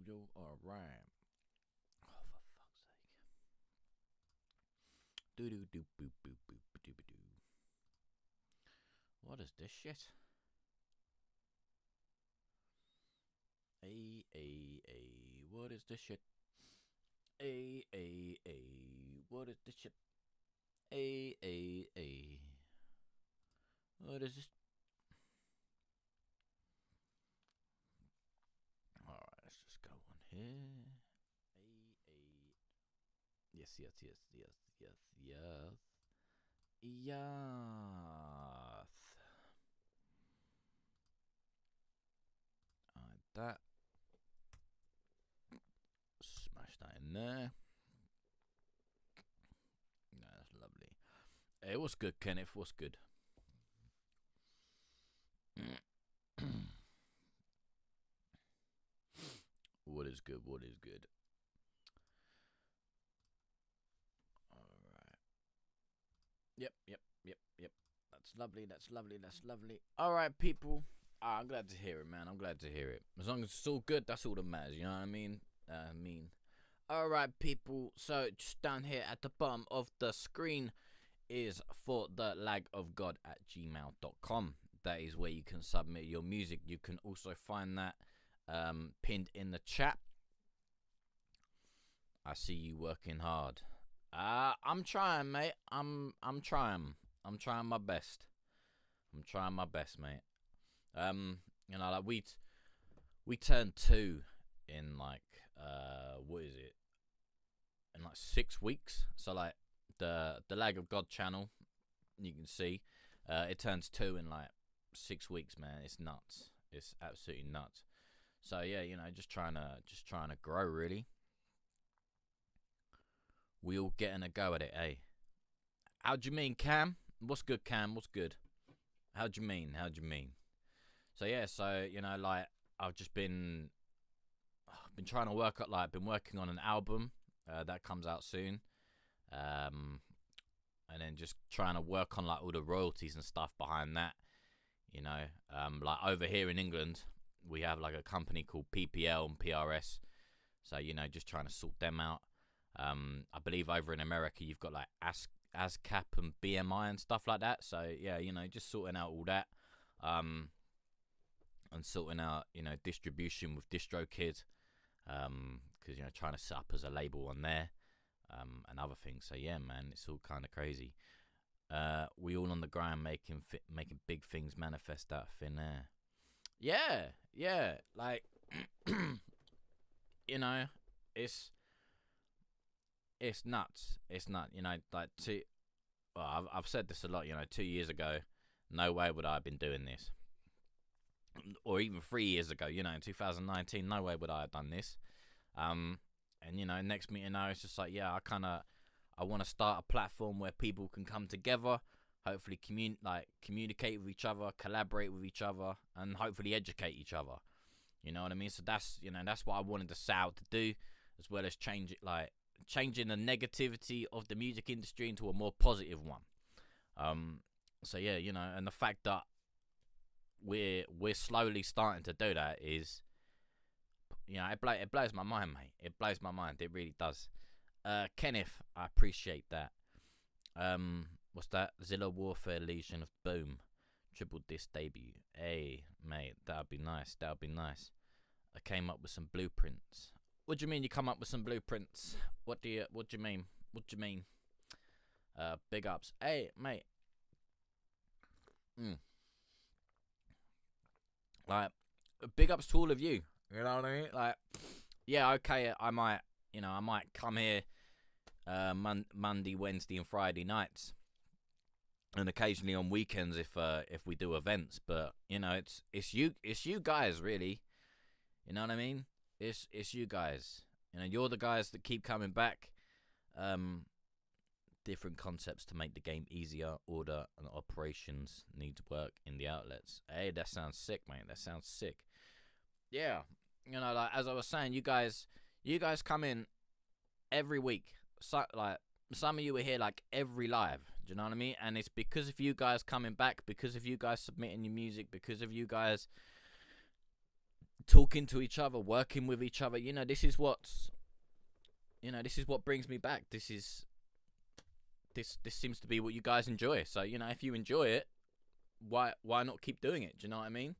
yo. All right. Oh, for fuck's sake. Do do do boop boop boop doo doo. What is this shit? What is this shit? What is this shit? What is this? Alright, let's just go on here. Yes. Alright, that. Smash that in there. That's lovely. Hey, what's good, Kenneth? What's good? What is good? What is good? Alright. Yep. That's lovely. Alright, people. I'm glad to hear it, man. I'm glad to hear it. As long as it's all good, that's all that matters. You know what I mean? Alright, people. So, just down here at the bottom of the screen is forthelagofgod@gmail.com. That is where you can submit your music. You can also find that pinned in the chat. I see you working hard. I'm trying, mate. I'm trying. I'm trying my best. Mate. Like we turned 2 in like what is it? In like 6 weeks. So like the Lag of God channel, you can see, it turns 2 in like 6 weeks, man. It's nuts. It's absolutely nuts. So yeah, just trying to grow, really. We all getting a go at it, eh? How do you mean, Cam? What's good, Cam? What's good? How do you mean? So yeah, like I've just been trying to work up, like been working on an album that comes out soon, and then just trying to work on like all the royalties and stuff behind that. Like over here in England, we have like a company called PPL and PRS, so just trying to sort them out. I believe over in America you've got like ASCAP and BMI and stuff like that. So yeah, just sorting out all that, and sorting out distribution with DistroKid, because trying to set up as a label on there, and other things. So yeah, man, it's all kind of crazy. We all on the grind, making big things manifest out of thin air. Yeah, like it's nuts. It's nuts. Like I've said this a lot. 2 years ago, no way would I have been doing this, or even 3 years ago. In 2019, no way would I have done this. And next meeting now, it's just like, yeah, I want to start a platform where people can come together, hopefully communicate with each other, collaborate with each other, and hopefully educate each other. You know what I mean? So that's what I wanted to set out to do, as well as changing the negativity of the music industry into a more positive one. So yeah, and the fact that we're slowly starting to do that is, it blows my mind, mate. It blows my mind. It really does. Kenneth, I appreciate that. What's that? Zilla Warfare Legion of Boom, triple disc debut. Hey, mate, that'd be nice. I came up with some blueprints. What do you mean you come up with some blueprints? What do you mean? Big ups. Hey, mate. Like, big ups to all of you. You know what I mean? Like, yeah, okay, I might come here Monday, Wednesday, and Friday nights, and occasionally on weekends if we do events. But it's you guys, really. You know what I mean? It's you guys. You're the guys that keep coming back. Different concepts to make the game easier. Order and operations need to work in the outlets. Hey, that sounds sick, mate. That sounds sick. Yeah, like as I was saying, you guys come in every week. So, like, some of you are here like every live. Do you know what I mean? And it's because of you guys coming back, because of you guys submitting your music, because of you guys talking to each other, working with each other. This is what's, this is what brings me back. This seems to be what you guys enjoy. So, if you enjoy it, why not keep doing it? Do you know what I mean?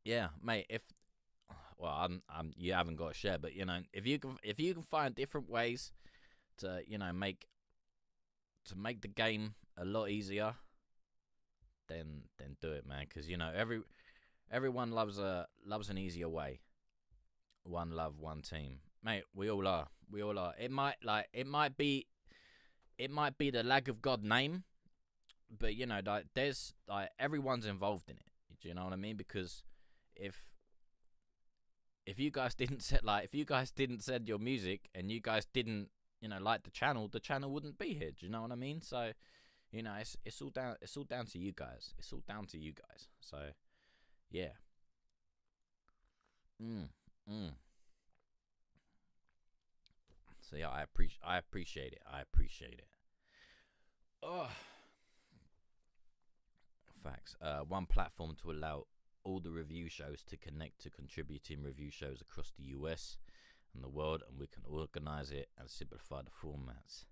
Yeah, mate. You haven't got to share, but if you can find different ways to make the game a lot easier, then do it, man. Because everyone loves an easier way. One love, one team, mate. We all are. It might be the Lag of God name, but there's everyone's involved in it. Do you know what I mean? Because if you guys didn't send your music and you guys didn't like the channel wouldn't be here. Do you know what I mean? So it's all down to you guys. It's all down to you guys. So yeah. So yeah, I appreciate it. I appreciate it. Oh, facts. One platform to allow all the review shows to connect to contributing review shows across the US and the world, and we can organize it and simplify the formats.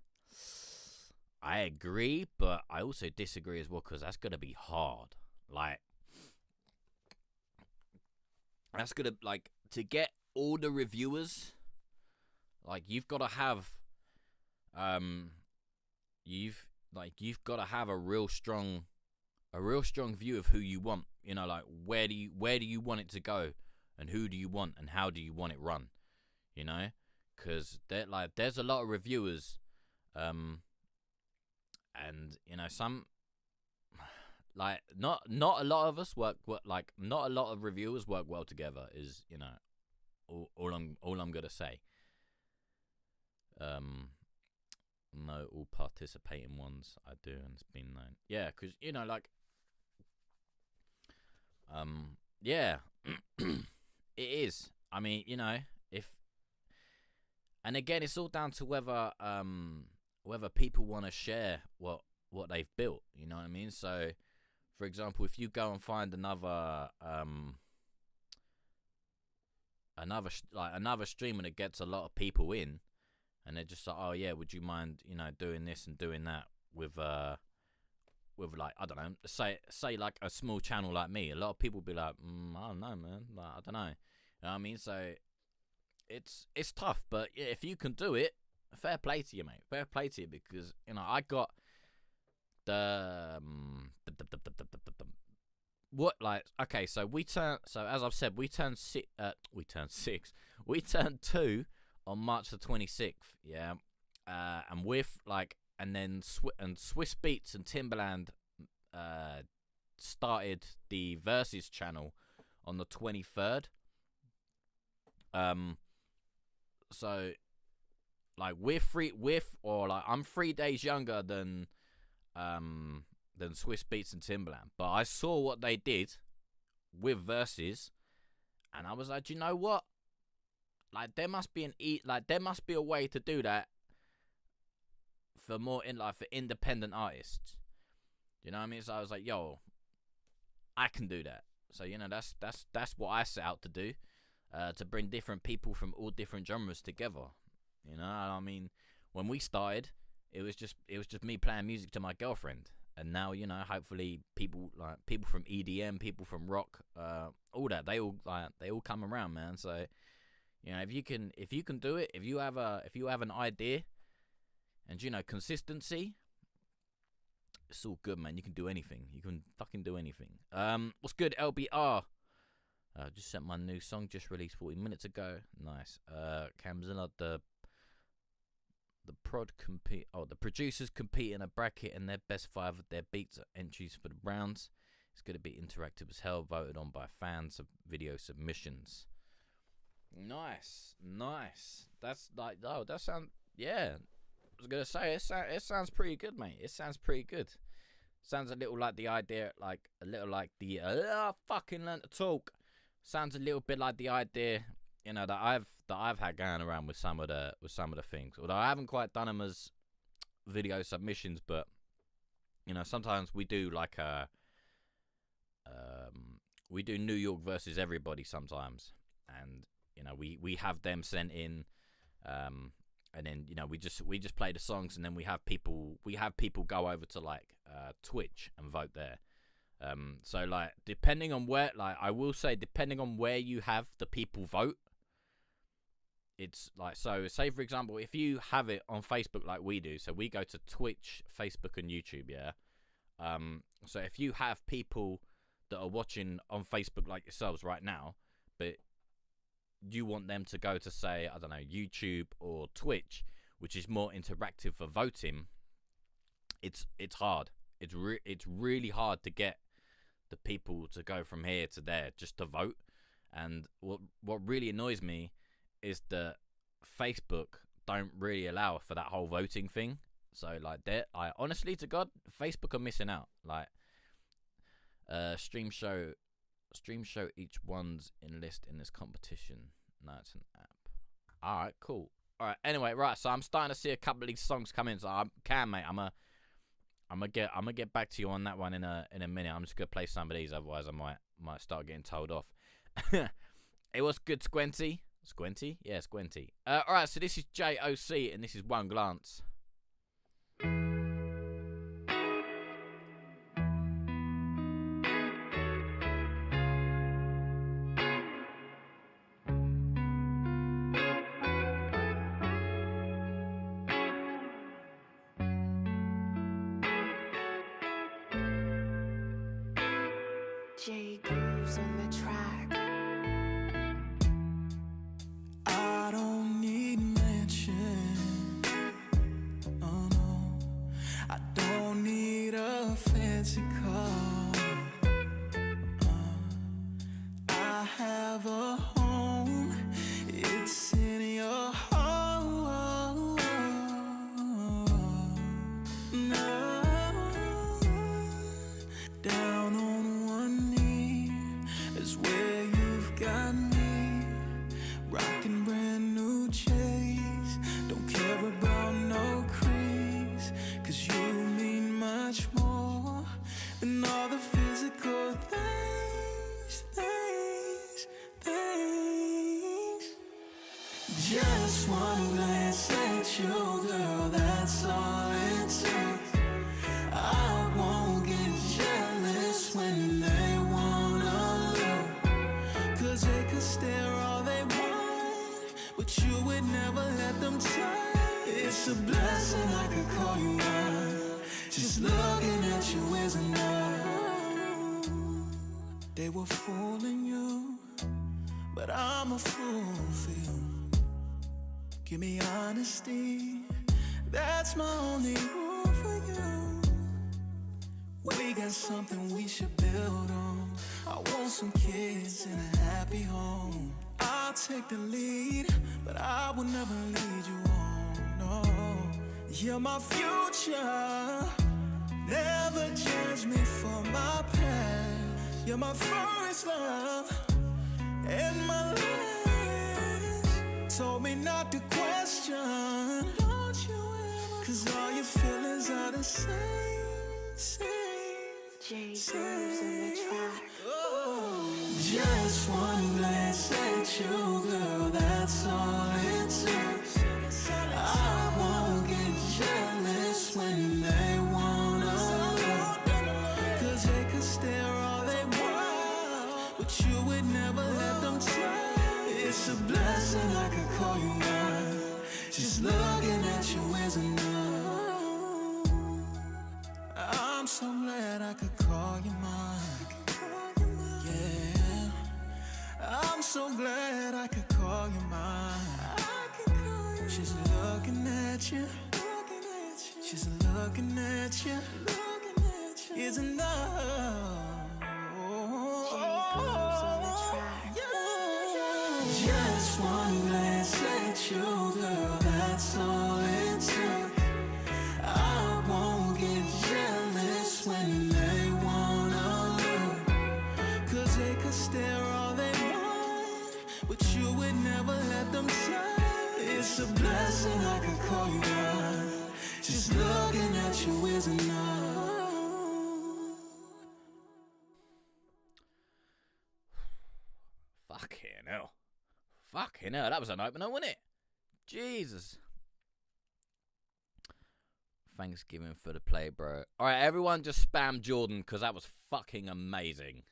I agree, but I also disagree as well, because that's gonna be hard. That's gonna to get all the reviewers. You've got to have, you've got to have a real strong view of who you want. Where do you want it to go, and who do you want, and how do you want it run? Because there's a lot of reviewers, and some not a lot of us work not a lot of reviewers work well together. Is all I'm gonna say. No, all participating ones I do, and it's been known. Yeah, because yeah, it is. I mean, and again, it's all down to whether people want to share what they've built. You know what I mean? So, for example, if you go and find another streamer that gets a lot of people in, and they're just like, oh yeah, would you mind doing this and doing that with I don't know, say like a small channel like me. A lot of people be like, I don't know, man. I don't know. You know what I mean? So it's tough, but yeah, if you can do it, fair play to you, mate. Fair play to you, because I got the okay. So as I've said, we turned 2 on March the 26th. Yeah, and with and then Swiss Beats and Timbaland started the Versus channel on the 23rd. So I'm 3 days younger than Swiss Beats and Timbaland, but I saw what they did with Versus, and I was like, you know what? There must be there must be a way to do that for more for independent artists. You know what I mean? So I was like, yo, I can do that. So that's what I set out to do, to bring different people from all different genres together. I mean, when we started, it was just me playing music to my girlfriend, and now hopefully people from EDM, people from rock, all that, they all come around, man. So if you can do it, if you have an idea, and consistency, it's all good, man. You can do anything. You can fucking do anything. What's good, LBR? Just sent my new song, just released 40 minutes ago. Nice. Camzilla, the producers compete in a bracket, and their best 5 of their beats are entries for the rounds. It's going to be interactive as hell, voted on by fans of video submissions. Nice. That's that sounds, yeah. I was going to say, it sounds pretty good, mate. It sounds pretty good. Sounds a little like the idea, fucking learn to talk. Sounds a little bit like the idea, that I've had going around with some of the things. Although I haven't quite done them as video submissions, but sometimes we do like a we do New York versus everybody sometimes, and we have them sent in, and then we just play the songs, and then we have people go over to like Twitch and vote there. So like depending on where, like I will say, depending on where you have the people vote, it's like, so say for example, if you have it on Facebook like we do, so we go to Twitch, Facebook and YouTube, yeah. So if you have people that are watching on Facebook like yourselves right now, but you want them to go to, say, I don't know, YouTube or Twitch, which is more interactive for voting, it's hard. It's really hard to get the people to go from here to there just to vote. And what really annoys me is that Facebook don't really allow for that whole voting thing. So like, I honestly to God, Facebook are missing out. Like, stream show each one's enlist in this competition. No, it's an app. All right, cool. All right. Anyway, right. So I'm starting to see a couple of these songs come in. So I'm mate. I'm gonna get back to you on that one in a minute. I'm just gonna play some of these, otherwise I might start getting told off. It was good, Squenty. Squenty? Yeah, Squenty. All right. So this is JOC, and this is One Glance. J Grooves on the track. I don't need mention. Oh no, I don't need a fancy car. I have a home. It's in your heart. No. Down on one knee is where you've got me, rocking brand new J's. Don't care about no crease, 'cause you mean much more than all the physical things. Just one glance at you, girl, that's all it took. I won't get jealous when they wanna look, 'cause they could stare all they want, but you would never let them touch. It's a blessing I could call you mine. Just looking at you is enough. They were fooling you, but I'm a fool for you. Give me honesty, that's my only rule for you. We got something we should build on. I want some kids in a happy home. I'll take the lead, but I will never lead you on. No, you're my future. Never judge me for my past. You're my first love and my last. Told me not to question. Don't you ever, 'cause all your feelings are the same. J Grooves on the track. Just one glance at you, girl, that's all it took. I won't get jealous when they wanna look, 'cause they could stare all they want, but you would never let them touch. It's a blessing I could call you mine. Just looking at you is enough. I'm so glad I could call you mine. Yeah, I'm so glad I could call you mine. She's looking at you. She's looking at you. Is enough. Just one glance at you, girl, that's all it took. I won't get jealous when they wanna look, 'cause they could stare all they want, but you would never let them touch. It's a blessing I could call you mine. Just looking at you is enough. Fucking hell, that was an opener, wasn't it? Jesus. Thanksgiving for the play, bro. Alright, everyone just spam Jordan, because that was fucking amazing.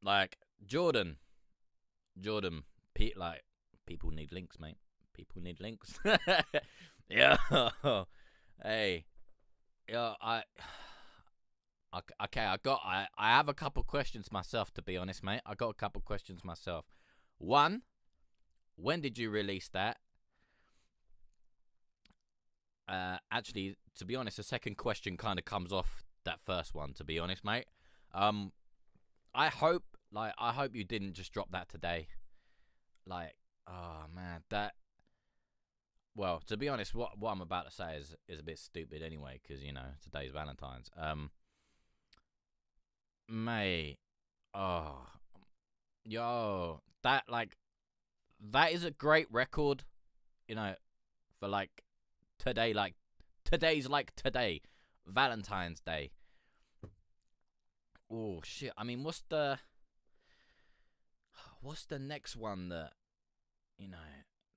Like, Jordan, people need links, mate. People need links. Yeah. Hey. Yeah, okay, I have a couple questions myself, to be honest, mate. I got a couple questions myself. One, when did you release that? Actually, to be honest, the second question kind of comes off that first one, to be honest, mate. I hope you didn't just drop that today. Like, oh man, well, to be honest, what I'm about to say is a bit stupid anyway, because, you know, today's Valentine's. Mate, oh, yo, that is a great record, you know, for like today, today, Valentine's Day. Oh shit! I mean, what's the next one that, you know?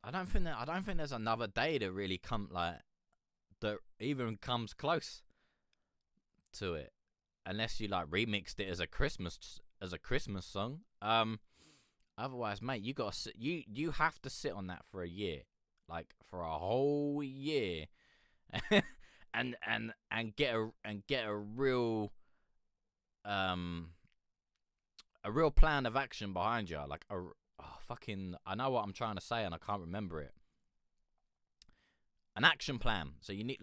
I don't think there's another day that really that even comes close to it, unless you like remixed it as a Christmas song. Otherwise, mate, you have to sit on that for a year, like for a whole year, and get a real plan of action behind you, like I know what I'm trying to say and I can't remember it. An action plan. So you need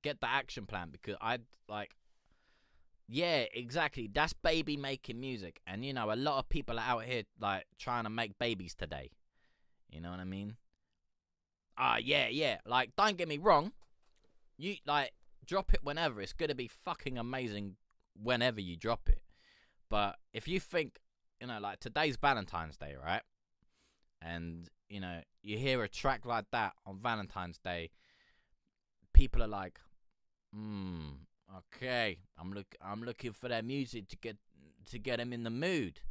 get the action plan, because yeah, exactly. That's baby making music, and you know a lot of people are out here like trying to make babies today. You know what I mean? Yeah. Like, don't get me wrong. You drop it whenever. It's gonna be fucking amazing whenever you drop it. But if you think, you know, like today's Valentine's Day, right? And, you know, you hear a track like that on Valentine's Day, people are like, okay, I'm looking for that music to get them in the mood.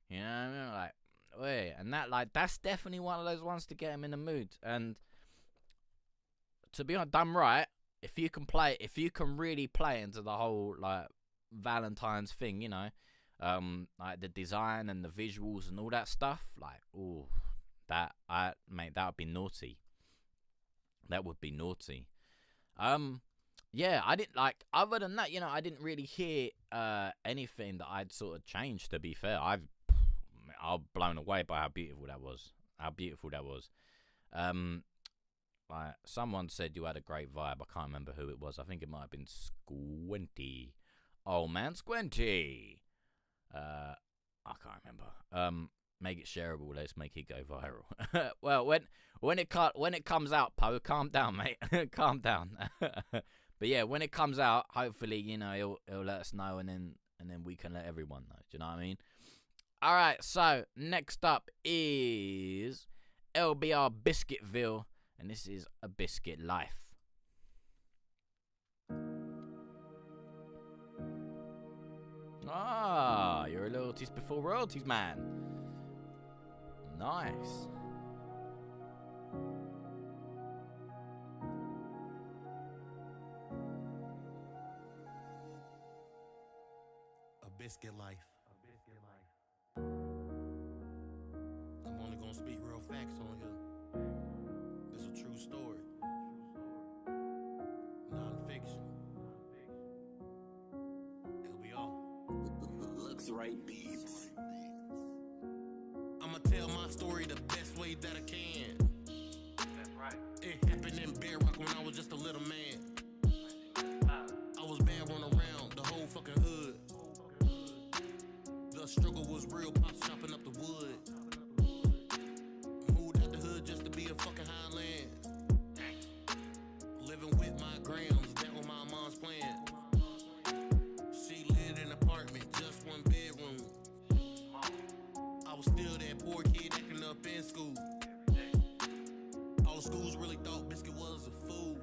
You know what I mean? Like, wait, and that's definitely one of those ones to get them in the mood. And to be honest, done right, if you can really play into the whole like Valentine's thing, you know, like the design and the visuals and all that stuff, like, ooh, that would be naughty. That would be naughty. Yeah, I didn't other than that, you know, I didn't really hear anything that I'd sort of changed, to be fair. I was blown away by how beautiful that was. Like, someone said you had a great vibe. I can't remember who it was. I think it might have been Squinty. Oh man, Squinty. I can't remember. Make it shareable. Let's make it go viral. Well, when it comes out, Poe, calm down, mate. Calm down. But yeah, when it comes out, hopefully, you know, he'll let us know, and then we can let everyone know. Do you know what I mean? All right. So next up is LBR Biscuitville, and this is A Biscuit Life. Ah, you're a loyalties before royalties, man. Nice. A Biscuit Life. I'm only gonna speak real facts on here. This a true story. Non-fiction. Looks right beats. I'ma tell my story the best way that I can. That's right. It happened in Bear Rock when I was just a little man. I was bad run around the whole fucking hood. The struggle was real, pops chopping up the wood. Moved out the hood just to be a fucking highland. Living with my grams, that was my mom's plan. She lived in an apartment, just one bedroom. I was still that poor kid acting up in school. All the schools really thought Biscuit was a fool.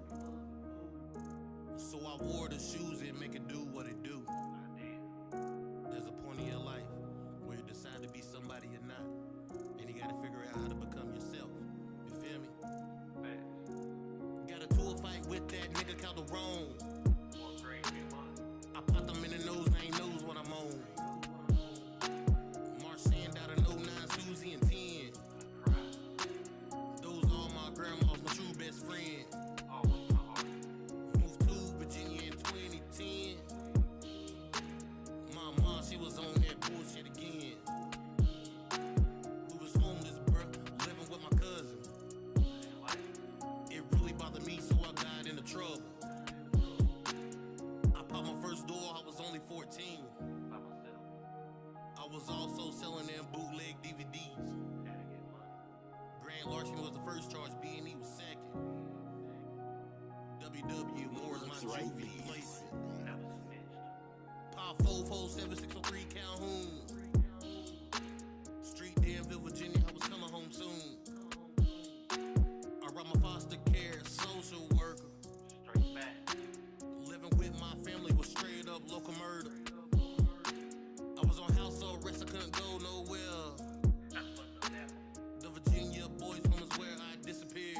how to become yourself. You feel me? Got a tour fight with that nigga Calderon. I popped him in the nose, now he knows what I'm on. Marchand out of 09, Susie and 10. Those all my grandma's my true best friend. Moved to Virginia in 2010. My mom, she was on that bullshit again. We was homeless, bruh, living with my cousin. It really bothered me, so I got into trouble. I popped my first door, I was only 14. I was also selling them bootleg DVDs. Grand larceny was the first charge, B&E was second. WW Moore is my juvie place. Pop 447 Calhoun. Street Danville, Virginia, I was coming home soon. I robbed my foster care social worker. Living with my family was straight up local murder. I was on house arrest, I couldn't go nowhere. The Virginia boys home is where I disappeared.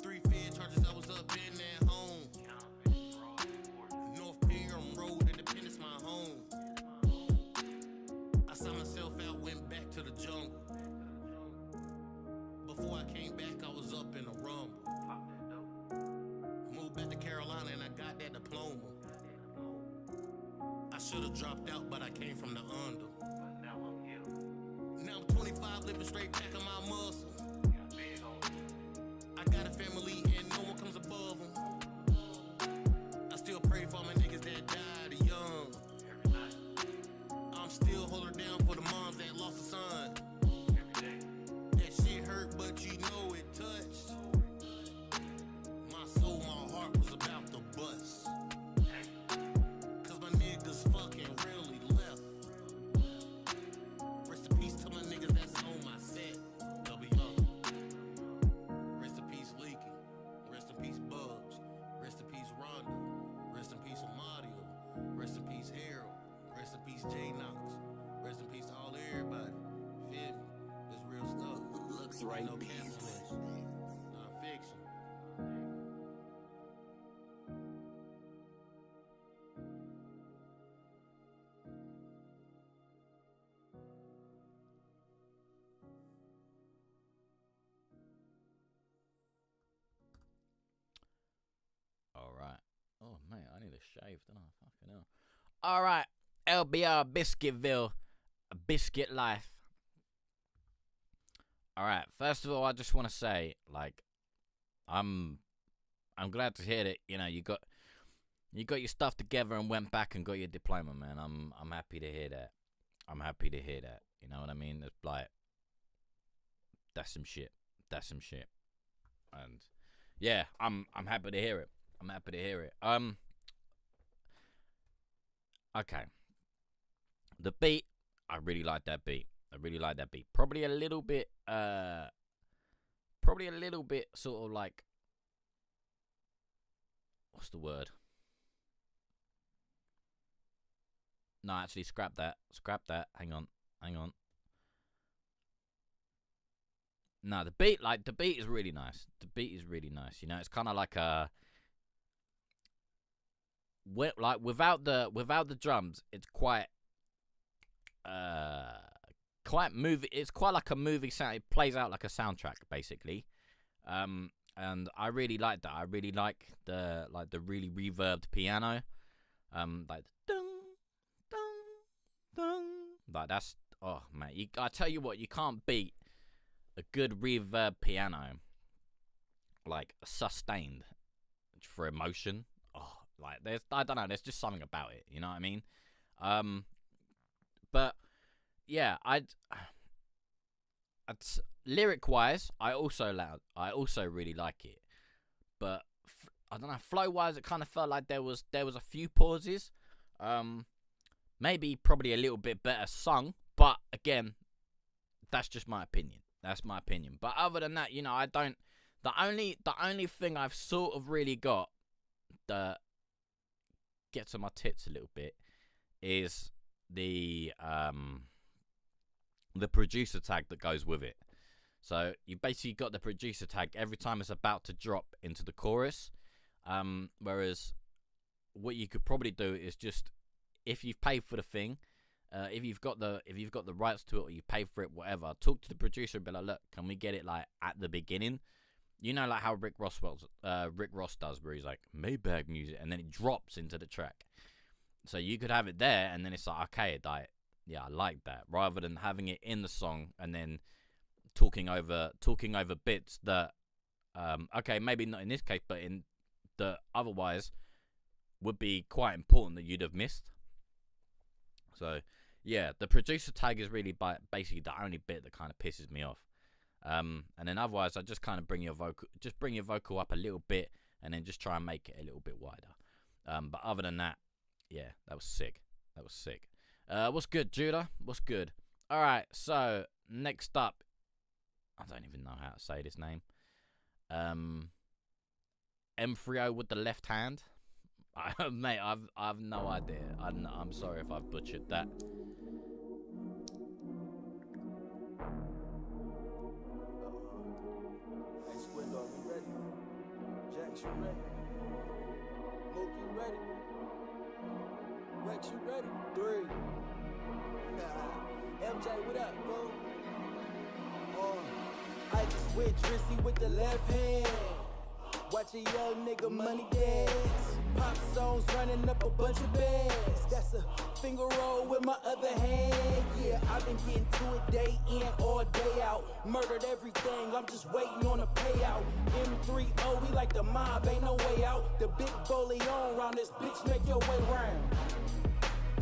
3 fed charges, I was up in that home. North Perham Road, Independence, my home. I signed myself out, went back to the jungle. Before I came back, I was up in a rumble. Moved back to Carolina and I got that diploma. I should have dropped out, but I came from the under. Now I'm 25, living straight back on my muscle. I got a family and no one comes above them. I still pray for my niggas that died young. I'm still holding down for the moms that lost a son. That shit hurt, but you know it touched. My soul, my heart was about to bust. Cause my niggas fucking really left. Rest in peace to my niggas that's on my set. W. Rest in peace Leaky. Rest in peace Bubs. Rest in peace Rhonda. Rest in peace Amadio. Rest in peace Harold. Rest in peace J Knox. Rest in peace to all everybody. Feel me? It's real stuff. Looks right, No beats. cancellation. Non-fiction. All right. Oh, mate, I need a shave, don't I? Fucking hell. All right. LBR Biscuitville. A biscuit life. All right. First of all, I just want to say, like, I'm glad to hear that, you know, you got your stuff together and went back and got your diploma, man. I'm happy to hear that. I'm happy to hear that. You know what I mean? It's like, that's some shit. That's some shit. And yeah, I'm happy to hear it. I'm happy to hear it. Okay. The beat, I really like that beat. I really like that beat. Probably a little bit sort of like, what's the word? No, actually, scrap that. Scrap that. Hang on. No, the beat is really nice. The beat is really nice. You know, it's kind of like a, without the drums, it's quite movie. It's quite like a movie sound. It plays out like a soundtrack, basically. And I really like that. I really like the really reverbed piano. Like dung dung dung. Like that's, oh man, I tell you what, you can't beat a good reverb piano, like sustained for emotion. Oh, like I don't know, there's just something about it. You know what I mean? But yeah, lyric wise, I also really like it, but I don't know, flow wise, it kind of felt like there was a few pauses, maybe probably a little bit better sung, but again, that's just my opinion. That's my opinion. But other than that, you know, I don't. The only thing I've sort of really got that gets on my tits a little bit is the the producer tag that goes with it. So you basically got the producer tag every time it's about to drop into the chorus. Whereas what you could probably do is just, if you've paid for the thing, if you've got the rights to it, or you pay for it, whatever, talk to the producer and be like, look, can we get it like at the beginning? You know, like how Rick Ross does, where he's like, Maybach music, and then it drops into the track. So you could have it there, and then it's like, okay, yeah, I like that, rather than having it in the song and then talking over bits that, okay, maybe not in this case, but in the otherwise would be quite important that you'd have missed. So yeah, the producer tag is really basically the only bit that kind of pisses me off. And then otherwise, I just kind of bring your vocal up a little bit, and then just try and make it a little bit wider. But other than that, yeah, that was sick. What's good, Judah? What's good? All right, so next up, I don't even know how to say this name. M3O with the left hand. Mate, I've no idea. I'm sorry if I've butchered that. Hey, Squid Dog, you ready? Jax, you ready? Mook, you ready? Rex, you ready? 3. MJ, what up, bro? I just went Drizzy with the left hand. Watch a young nigga money dance. Pop songs running up a bunch of bands. That's a finger roll with my other hand. Yeah, I've been getting to it day in or day out. Murdered everything, I'm just waiting on a payout. M3O, we like the mob, ain't no way out. The big bully on round this bitch, make your way round.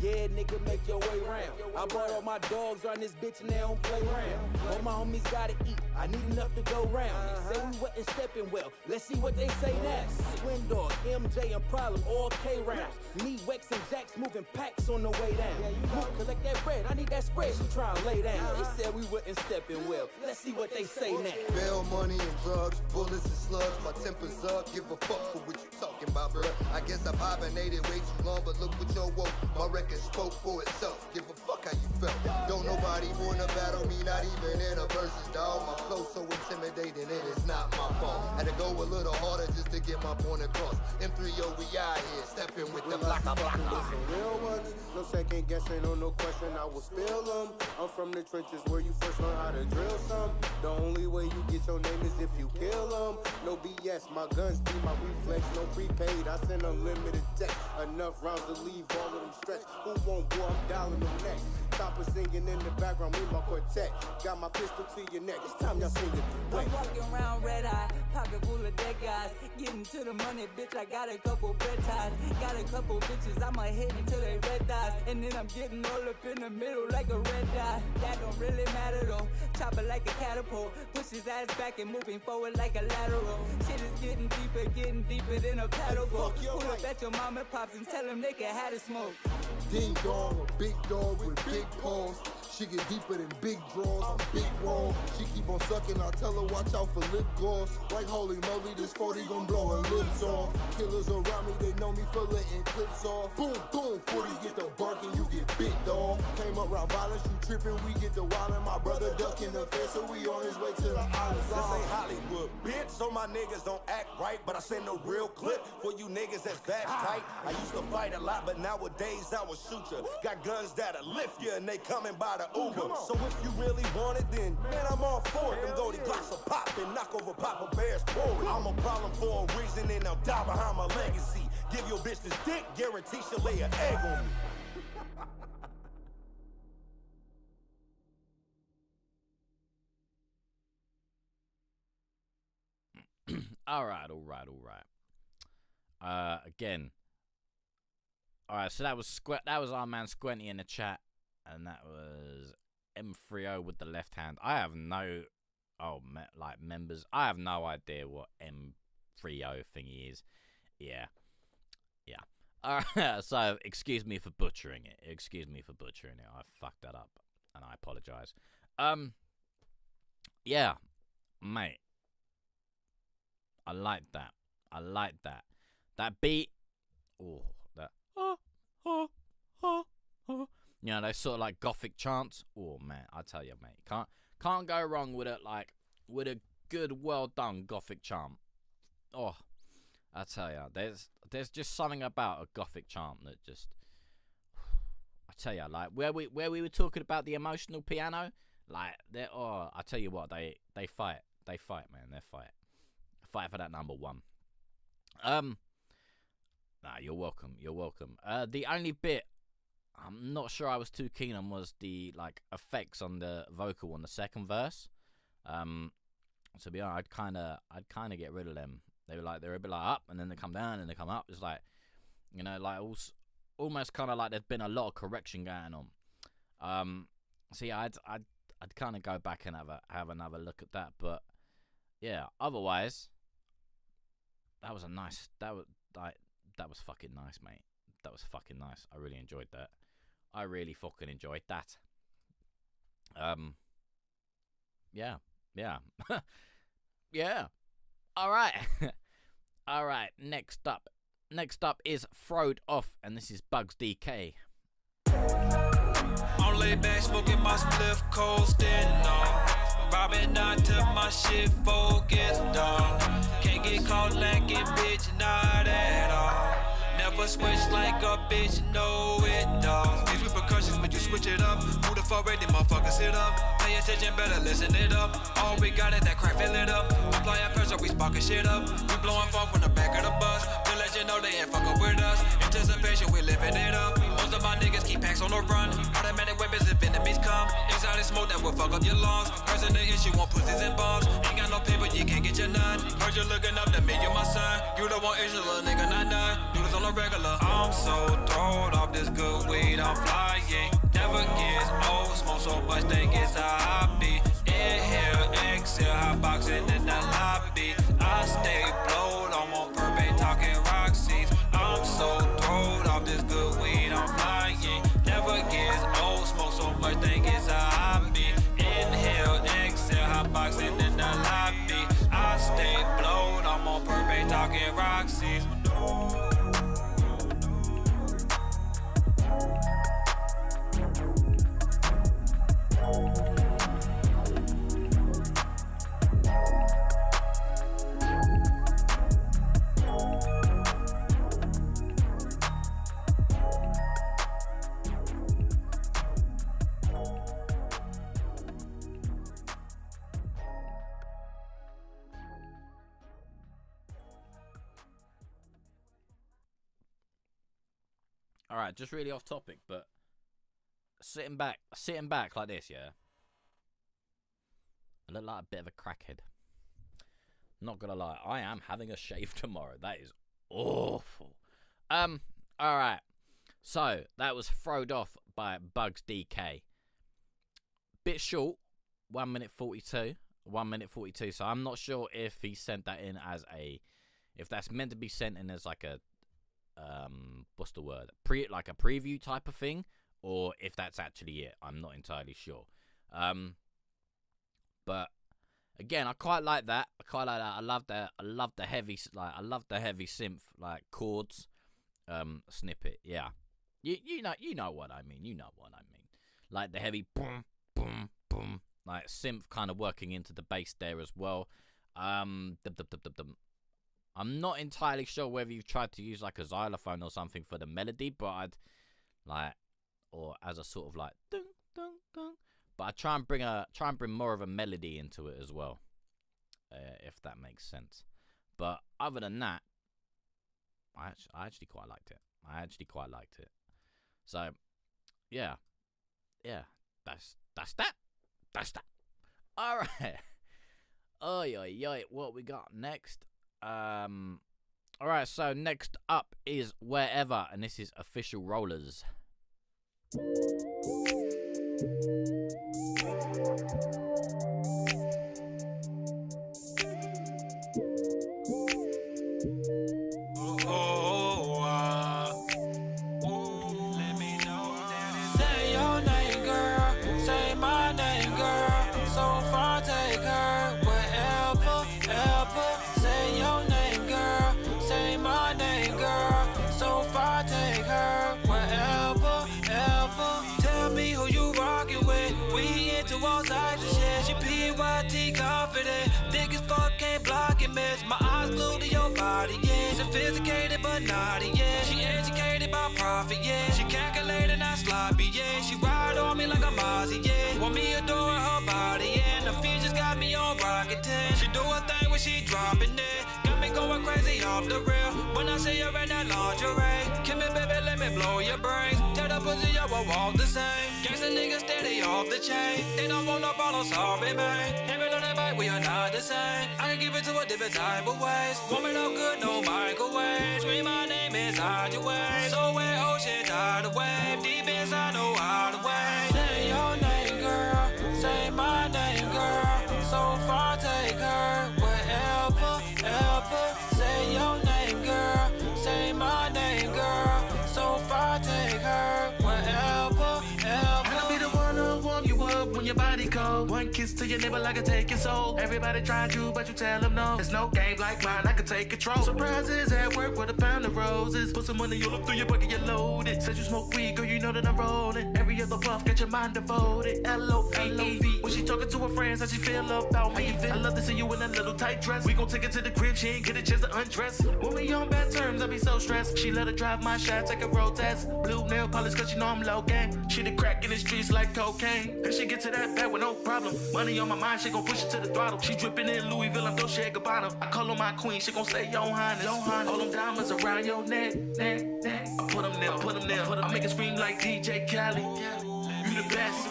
Yeah, nigga, make your way round. I brought all my dogs on this bitch and they don't play round. All my homies gotta eat, I need enough to go round. They say we wasn't stepping well, let's see what they say next. Twin Dog, MJ and Problem, all K rounds. Me, Wex and Jax moving packs on the way down. Move, collect that bread, I need that spread, she try and lay down. They said we wasn't stepping well, let's see what they say next. Bail money and drugs, bullets and slugs, my temper's up, give a fuck for what you talking about, bruh. I guess I've hibernated way too long, but look what your woke. My record spoke for itself, give a fuck how you felt. Don't nobody wanna battle me, not even in a versus, dog. My flow so intimidating, it is not my fault. Had to go a little harder just to get my point across. M3O, we out here, stepping with the blocka. Some real ones, no second guessing or no question, I will spill them. I'm from the trenches where you first learn how to drill some. The only way you get your name is if you kill them. No BS, my guns be my reflex, no prepaid. I send unlimited text, enough rounds to leave all of them stretched. Who won't go? I'm dialing them next. Chopper singing in the background with my quartet. Got my pistol to your neck. It's time y'all sing it. I'm walking around red eye, pocket full of dead guys. Getting to the money, bitch. I got a couple bread ties. Got a couple bitches. I'ma hit until they red eyes. And then I'm getting all up in the middle like a red dye. That don't really matter though. Chopper like a catapult. Push his ass back and moving forward like a lateral. Shit is getting deeper than a paddle boat. Pull up at your mom and pops and tell them they can have the smoke. Ding dong, a big dog with big paws. She get deeper than big draws. I'm big wrong. She keep on sucking. I tell her watch out for lip gloss. Like holy moly, this 40 gon' blow her lips off. Killers around me, they know me for letting clips off. Boom, boom, 40 get the barking, you get bit dog. Came up round violence, you tripping, we get the wildin'. My brother ducking the fence, so we on his way to the island. This ain't Hollywood, bitch, so my niggas don't act right. But I send a real clip for you niggas that's that tight. I used to fight a lot, but nowadays I will shoot ya. Got guns that'll lift ya, and they coming by the Uber. So if you really want it, then man, I'm all for it. Them Goldie Glocks will pop and knock over Papa Bear's forward. I'm a problem for a reason, and I'll die behind my legacy. Give your bitch this dick, guarantee she'll lay an egg on me. All right. Again. All right, so that was our man Squenty in the chat, and that was M3O with the left hand. I have no, members. I have no idea what M3O thingy is. Yeah. All right, so excuse me for butchering it. I fucked that up, and I apologize. Yeah, mate. I like that. That beat. Oh, that. You You know, those sort of like gothic chants. Oh man, I tell you, mate, can't go wrong with it. Like with a good, well done gothic chant. Oh, I tell you, there's just something about a gothic chant that just. I tell you, like where we were talking about the emotional piano, like I tell you what, they fight, man, they fight for that number one. Nah, you're welcome. The only bit I'm not sure I was too keen on was the like effects on the vocal on the second verse. To be honest, I'd kind of get rid of them. They're a bit like up and then they come down and they come up. It's like, you know, like almost kind of like there's been a lot of correction going on. So yeah, I'd kind of go back and have another look at that. But yeah, otherwise, that was fucking nice, mate. That was fucking nice. I really enjoyed that. I really fucking enjoyed that. Yeah. Yeah. All right. All right. Next up is Throwed Off, and this is Bugs DK. I'm laid back smoking my spliff, coasting on. Robbing not till my shit focused, dog. Can't get caught lacking, bitch, not at all. Never switch like a bitch, know it, dog. These repercussions when you switch it up. Who the fuck ready, motherfucker, sit up. Pay attention, better listen it up. All we got is that crack, fill it up. Applying pressure, we sparking shit up. We blowing funk from the back of the bus. To let you know they ain't fucking with us. Anticipation, we living it up. Most of my niggas keep packs on the run. Automatic weapons if enemies come. Exotic smoke that will fuck up your lungs. Person the issue, want pussies and bombs. Ain't got no paper, you can't get your none. Heard you looking up to me, you my son. You the one issue, little nigga, not none. Do this on the regular. I'm so throwed off this good weed, I'm flying. Never gets old, smoke so much, think it's a hobby. Inhale, exhale, hot boxing in the lobby. I stay blowed, I'm on purpose, talking Roxy's. I'm so throwed off this good weed, I'm flying. Never gets old, smoke so much, think it's a hobby. Inhale, exhale, hot boxing in the lobby. I stay blowed, I'm on purpose, talking Roxy's. Alright, just really off topic, but sitting back like this, yeah. I look like a bit of a crackhead. Not gonna lie, I am having a shave tomorrow. That is awful. Alright. So, that was Throwed Off by Bugs DK. Bit short, 1 minute 42. 1 minute 42. So I'm not sure if he sent that in as if that's meant to be sent in as like a what's the word? Like a preview type of thing, or if that's actually it. I'm not entirely sure. But again, I quite like that. I love that. I love the heavy synth like chords snippet. Yeah. You know what I mean. Like the heavy boom boom boom, like synth kind of working into the bass there as well. I'm not entirely sure whether you've tried to use like a xylophone or something for the melody, but I'd like, or as a sort of like dun dun dun. But I try and bring more of a melody into it as well, if that makes sense. But other than that, I actually quite liked it. So yeah, that's that. All right. Oh yeah. What we got next? Alright, so next up is Wherever, and this is Official Rollers. Say your name, girl. Say my name, girl. So far, take her wherever, ever. Say your name, girl. Say my name, girl. So far, take her wherever, ever. Tell body, yeah. Sophisticated but naughty, yeah. She educated by profit, yeah. She calculated, not sloppy, yeah. She ride on me like a Mozzie, yeah. Want me adore her body, yeah. And the features got me on rocket 10. She do her thing when she dropping it. Got me going crazy off the rail. When I see her in that lingerie, come here, baby, let me blow your brains. Tell the pussy I won't walk the same. Gangsta niggas steady off the chain. They don't want no problem, sorry, man. Heaven on that bike, we are not the same. I can give it to a different type of ways. Woman no good, no microwave. Scream my name inside your way. So where ocean died away. Deep inside, know how to wait. Say your name, girl. Say my name, girl. So far, take her wherever, ever. Say your name, girl. Say my name, girl. So far, take her wherever, ever. I'll be the one to warm you up when your body cold. One kiss to your neighbor, I can take your soul. Everybody try you, but you tell them no. There's no game like mine, I can take control. Surprises at work with a pound of roses. Put some money all up through your bucket, you loaded. Said you smoke weed, girl, you know that I'm rolling. Every other puff, get your mind devoted. L-O-V-E. When she talking to her friends, how she feel about me? I love to see you in a little tight dress. We gon' take it to the crib, she ain't get a chance to undress. When we on bad terms, I be so stressed. She let her drive my shot, take a road test. Blue nail polish, cause she know I'm low gang. She the crack in the streets like cocaine. And she get to that bad with no problem. Money on my mind, she gon' push it to the throttle. She drippin' in Louisville, I'm Dolce & Gabbana. I call her my queen, she gon' say Yo Highness. All them diamonds around your neck. I put them there. I make it scream like DJ Khaled. You the best.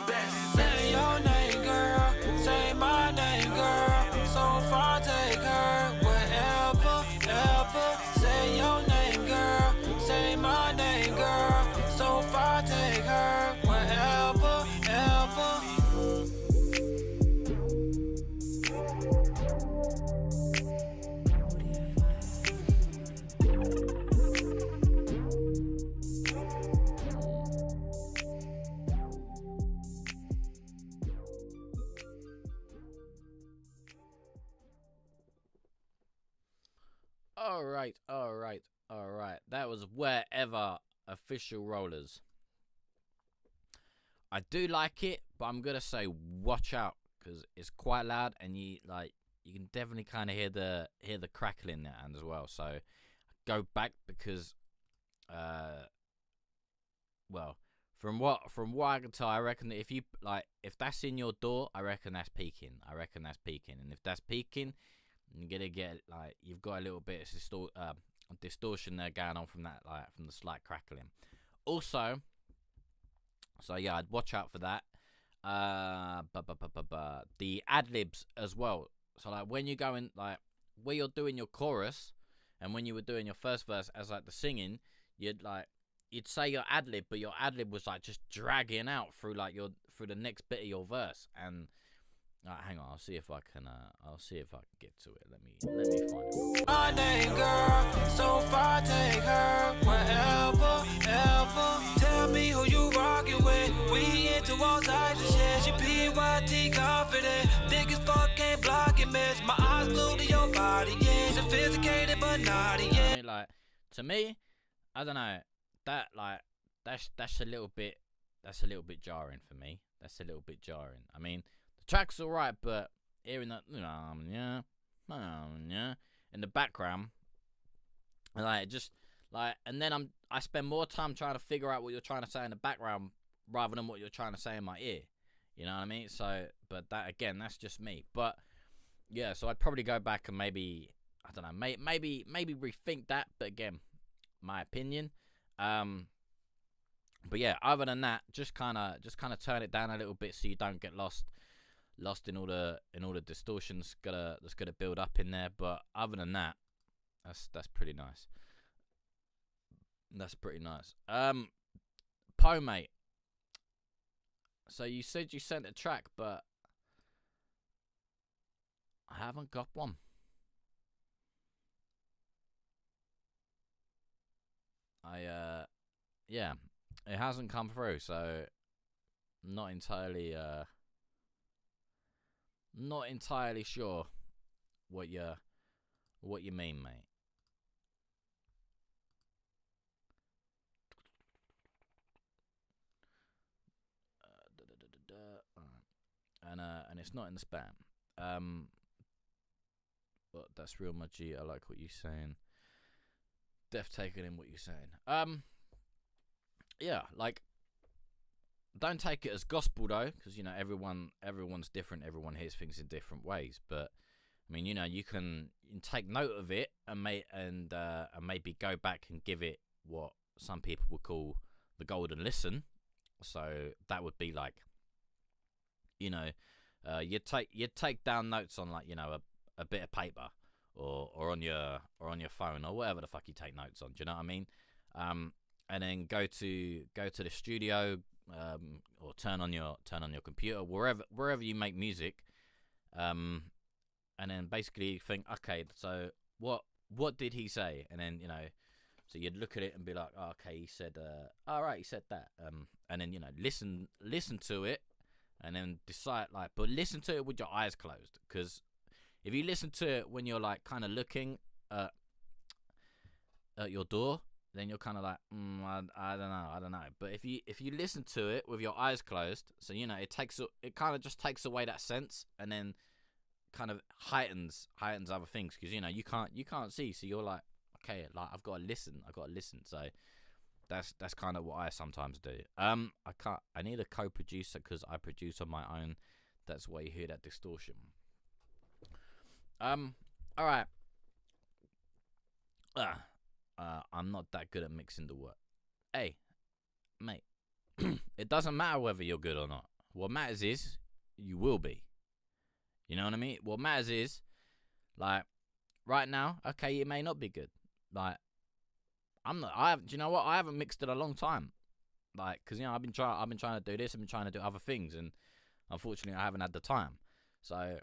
Say your name, girl. Say my name, girl. So far, take her wherever, ever. Say your name, girl. Say my name, girl. So far, take her wherever, ever. All right. That was Wherever Official Rollers. I do like it, but I'm gonna say watch out because it's quite loud, and you can definitely kind of hear the crackle in that as well. So go back because, well, from what I can tell, I reckon that if that's in your door, I reckon that's peaking. And if that's peaking, you're gonna get you've got a little bit of distortion there going on from that, from the slight crackling. Also, so yeah, I'd watch out for that. The ad libs as well. So when you're going where you're doing your chorus, and when you were doing your first verse as the singing, you'd say your ad lib, but your ad lib was just dragging out through through the next bit of your verse. And hang on, I'll see if I can get to it. Let me find it. My name, girl, so far, take her wherever, ever. Tell me who you rockin' with. We into all types of shit. She PYT confident, thick as fuck, can't block it, miss. My eyes glued to your body, yeah. Sophisticated but naughty, yeah. To me, I don't know. That that's a little bit jarring for me. That's a little bit jarring. I mean, the track's alright, but hearing that in the background, and then I spend more time trying to figure out what you're trying to say in the background rather than what you're trying to say in my ear. You know what I mean? So, but that again, that's just me. But yeah, so I'd probably go back and maybe rethink that. But again, my opinion. But yeah, other than that, just kind of turn it down a little bit so you don't get lost in all the distortions that's gonna build up in there. But other than that, that's pretty nice. That's pretty nice. Poe, mate. So you said you sent a track, but I haven't got one. Yeah, it hasn't come through, so not entirely sure what you mean, mate. And it's not in the spam. But that's real, my G. I like what you're saying. Def taking in what you're saying. Yeah, like, don't take it as gospel though, because everyone's different. Everyone hears things in different ways. But I mean, you can take note of it and maybe go back and give it what some people would call the golden listen. So that would be like, you'd take down notes on, like, a bit of paper or on your phone or whatever the fuck you take notes on. Do you know what I mean? And then go to the studio, or turn on your computer, wherever you make music, and then basically think, okay, so what did he say? And then so you'd look at it and be like, oh, okay, he said, all right, he said that, and then listen to it, and then decide, like, but listen to it with your eyes closed, because if you listen to it when you're like kind of looking at your door, then you're kind of like, I don't know. But if you listen to it with your eyes closed, so it kind of just takes away that sense, and then kind of heightens other things, because you can't see, so you're like, okay, like, I've got to listen. So that's kind of what I sometimes do. I need a co-producer because I produce on my own. That's why you hear that distortion. All right. I'm not that good at mixing the work. Hey, mate, it doesn't matter whether you're good or not. What matters is you will be. You know what I mean? What matters is, like, right now, okay, you may not be good. Like, do you know what? I haven't mixed it a long time. Like, because I've been trying to do this. I've been trying to do other things, and unfortunately, I haven't had the time. So,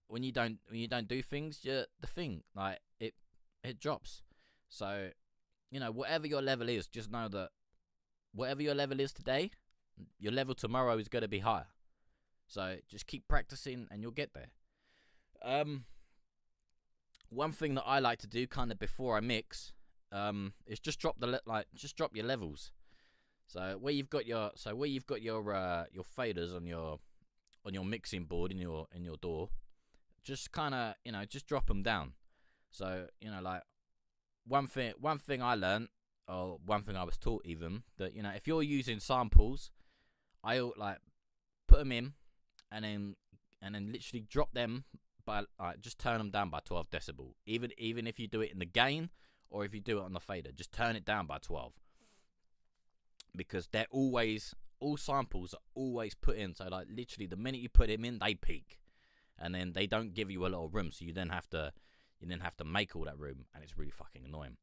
when you don't do things, the thing, like, it drops. So, whatever your level is, just know that whatever your level is today, your level tomorrow is going to be higher. So just keep practicing and you'll get there. One thing that I like to do kind of before I mix is just drop your levels. So where you've got your faders on your mixing board in your DAW, just kind of just drop them down. So like one thing I learned, or one thing I was taught even, that if you're using samples, I like put them in and then literally drop them by just turn them down by 12 decibel. Even if you do it in the gain or if you do it on the fader, just turn it down by 12, because all samples are always put in. So like literally the minute you put them in, they peak, and then they don't give you a lot of room. So you then have to make all that room, and it's really fucking annoying.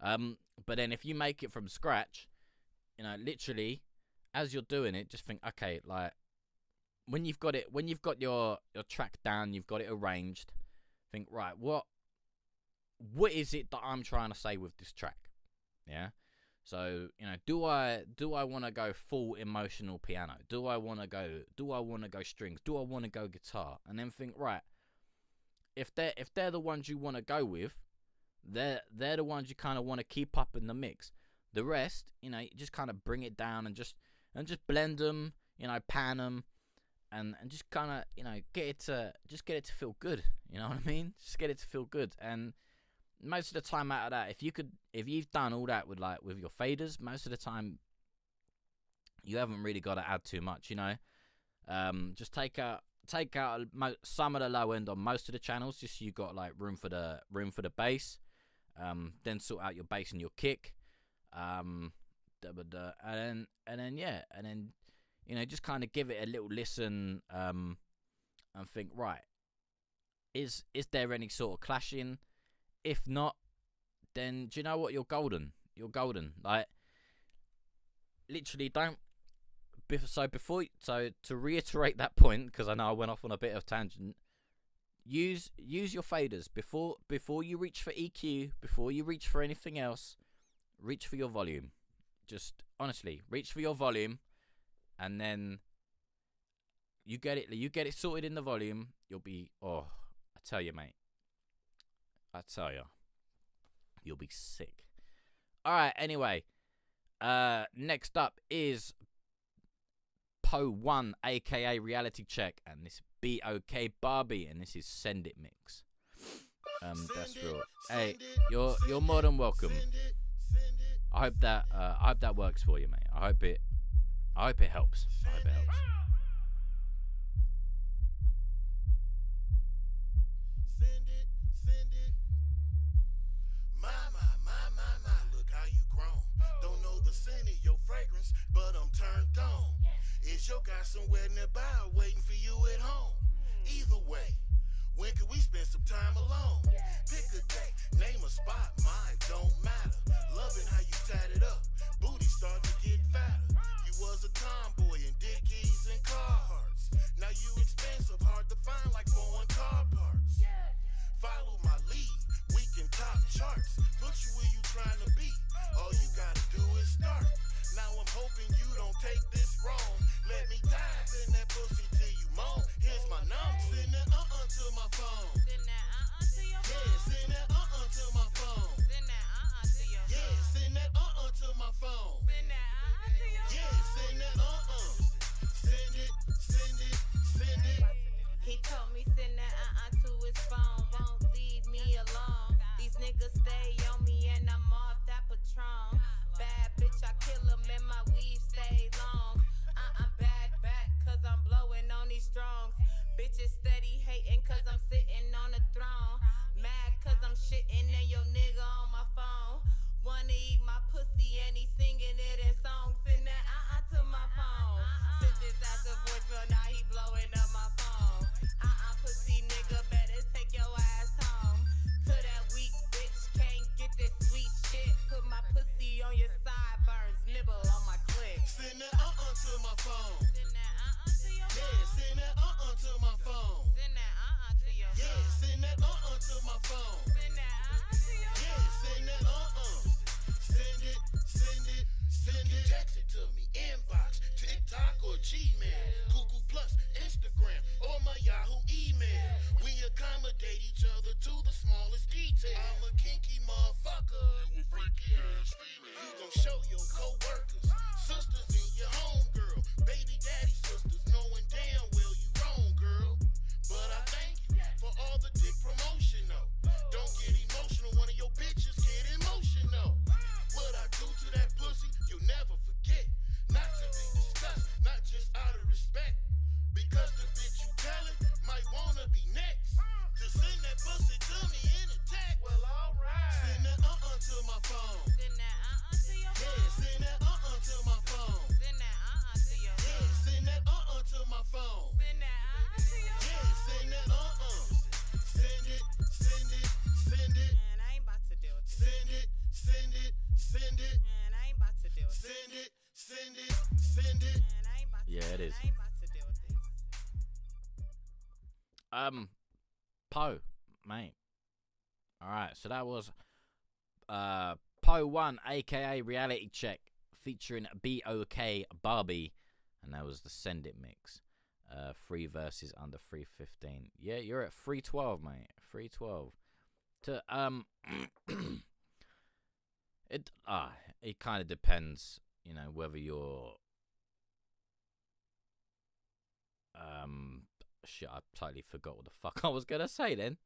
But then if you make it from scratch, literally as you're doing it, just think, okay, like when you've got your track down, you've got it arranged, think, right, what is it that I'm trying to say with this track? Yeah. So, do I want to go full emotional piano? Do I want to go strings? Do I want to go guitar? And then think, right, if they're the ones you want to go with, they're the ones you kind of want to keep up in the mix. The rest, you just kind of bring it down and just blend them, pan them, and just kind of, get it to feel good. You know what I mean? Just get it to feel good. And most of the time out of that, if you've done all that with your faders, most of the time you haven't really got to add too much. Just take out some of the low end on most of the channels, just so you got like room for the bass. Then sort out your bass and your kick. And then just kind of give it a little listen, and think, right, is there any sort of clashing? If not, then do you know what? You're golden. Like, literally, don't. So to reiterate that point, because I know I went off on a bit of tangent. Use your faders before you reach for EQ, before you reach for anything else. Reach for your volume. Just honestly, reach for your volume, and then you get it sorted in the volume. You'll be, I tell you, mate. I tell you, you'll be sick. All right. Anyway, next up is Po1, aka Reality Check, and this BOK Barbie, and this is Send It Mix. That's real. Hey, you're more than welcome. I hope that works for you, mate. I hope it helps. I hope it helps. Send it. My, look how you grown. Don't know the scent of your fragrance, but I'm turned on. Is your guy somewhere nearby waiting for you at home? Either way, when can we spend some time alone? Pick a day, name a spot, mine don't matter. Loving how you tatted up, booty starting to get fatter. You was a tomboy in Dickies and Carhartts. Now you expensive, hard to find like foreign car parts. Follow my lead, we can top charts. Put you where you trying to be, all you gotta do is start. Now I'm hoping you don't take this wrong. Let me dive in that pussy till you moan. Here's my number, send that to my phone. Send that to your phone. Yeah, send that to my phone. Send that to your phone. Yeah, send that to my phone. Send that to your phone. Yeah, send that Send it. He told me send that to his phone. Won't leave me alone. These niggas stay on me and I'm off that Patron. Bad bitch, I kill him and my weave stay long. Bad back, cause I'm blowing on these strongs. Bitches steady hating cause I'm sitting on the throne. Mad cause I'm shitting and your nigga on my phone. Wanna eat my pussy and he singing it in songs. Send that to my phone. Sent this ass a voicemail, now he blowing up my phone. Pussy nigga, better take your ass home. To that weak bitch, can't get this sweet shit. Put my pussy on your sideburns, nibble on my clit. Send that to my phone. Send that to your phone. Yeah, send that to my phone. Send that to your phone. Yeah, send that to my phone. Send that to your phone. Yeah, send that Send it. Text it to me, inbox, TikTok or Gmail, Google Plus, Instagram, or my Yahoo email. We accommodate each other to the smallest detail. I'm a kinky motherfucker. You a freaky ass female. You gon' show your co-workers, sisters and your homegirl, baby daddy sisters, knowing damn well you wrong, girl. But I thank you for all the dick promotion, though. Don't get emotional, one of your bitches get emotional. What I do to that pussy, you'll never forget. Not to be discussed, not just out of respect. Because the bitch you tellin' might wanna be next. To send that pussy to me in a text. Well, alright. Send that to my phone. Send that to your phone. Yeah, send that to my phone. Send that to your phone. Yeah, send that to my phone. Send that to your phone. Yeah, send that Send it. Man, I ain't about to deal with this. Send it. Man, I ain't about to deal with this. Send it. Man, I ain't about to. Yeah, it is. I ain't about to deal with this. Poe, mate. Alright, so that was Poe 1, aka Reality Check, featuring BOK Barbie, and that was the Send It mix. 3 verses under 315. Yeah, you're at 312, mate. 312. To it kind of depends, you know, whether you're shit, I totally forgot what the fuck I was gonna say then.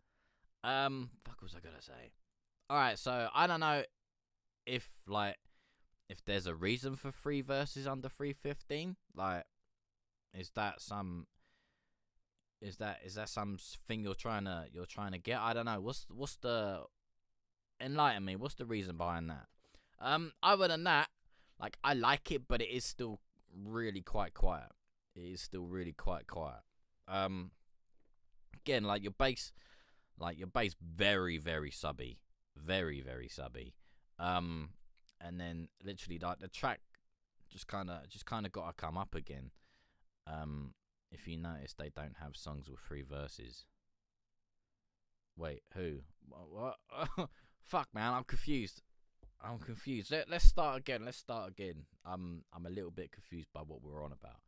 Fuck was I gonna say? Alright, so I don't know if there's a reason for 3 verses under 315. Like, is that something you're trying to get? I don't know. What's the enlighten me? What's the reason behind that? Other than that, like, I like it, but it is still really quite quiet. It is still really quite quiet. Again, like your bass very, very subby. Very, very subby. And then literally like the track just kinda gotta come up again. If you notice, they don't have songs with 3 verses. Wait, who? What? Fuck, man, I'm confused. Let's start again. I'm a little bit confused by what we're on about.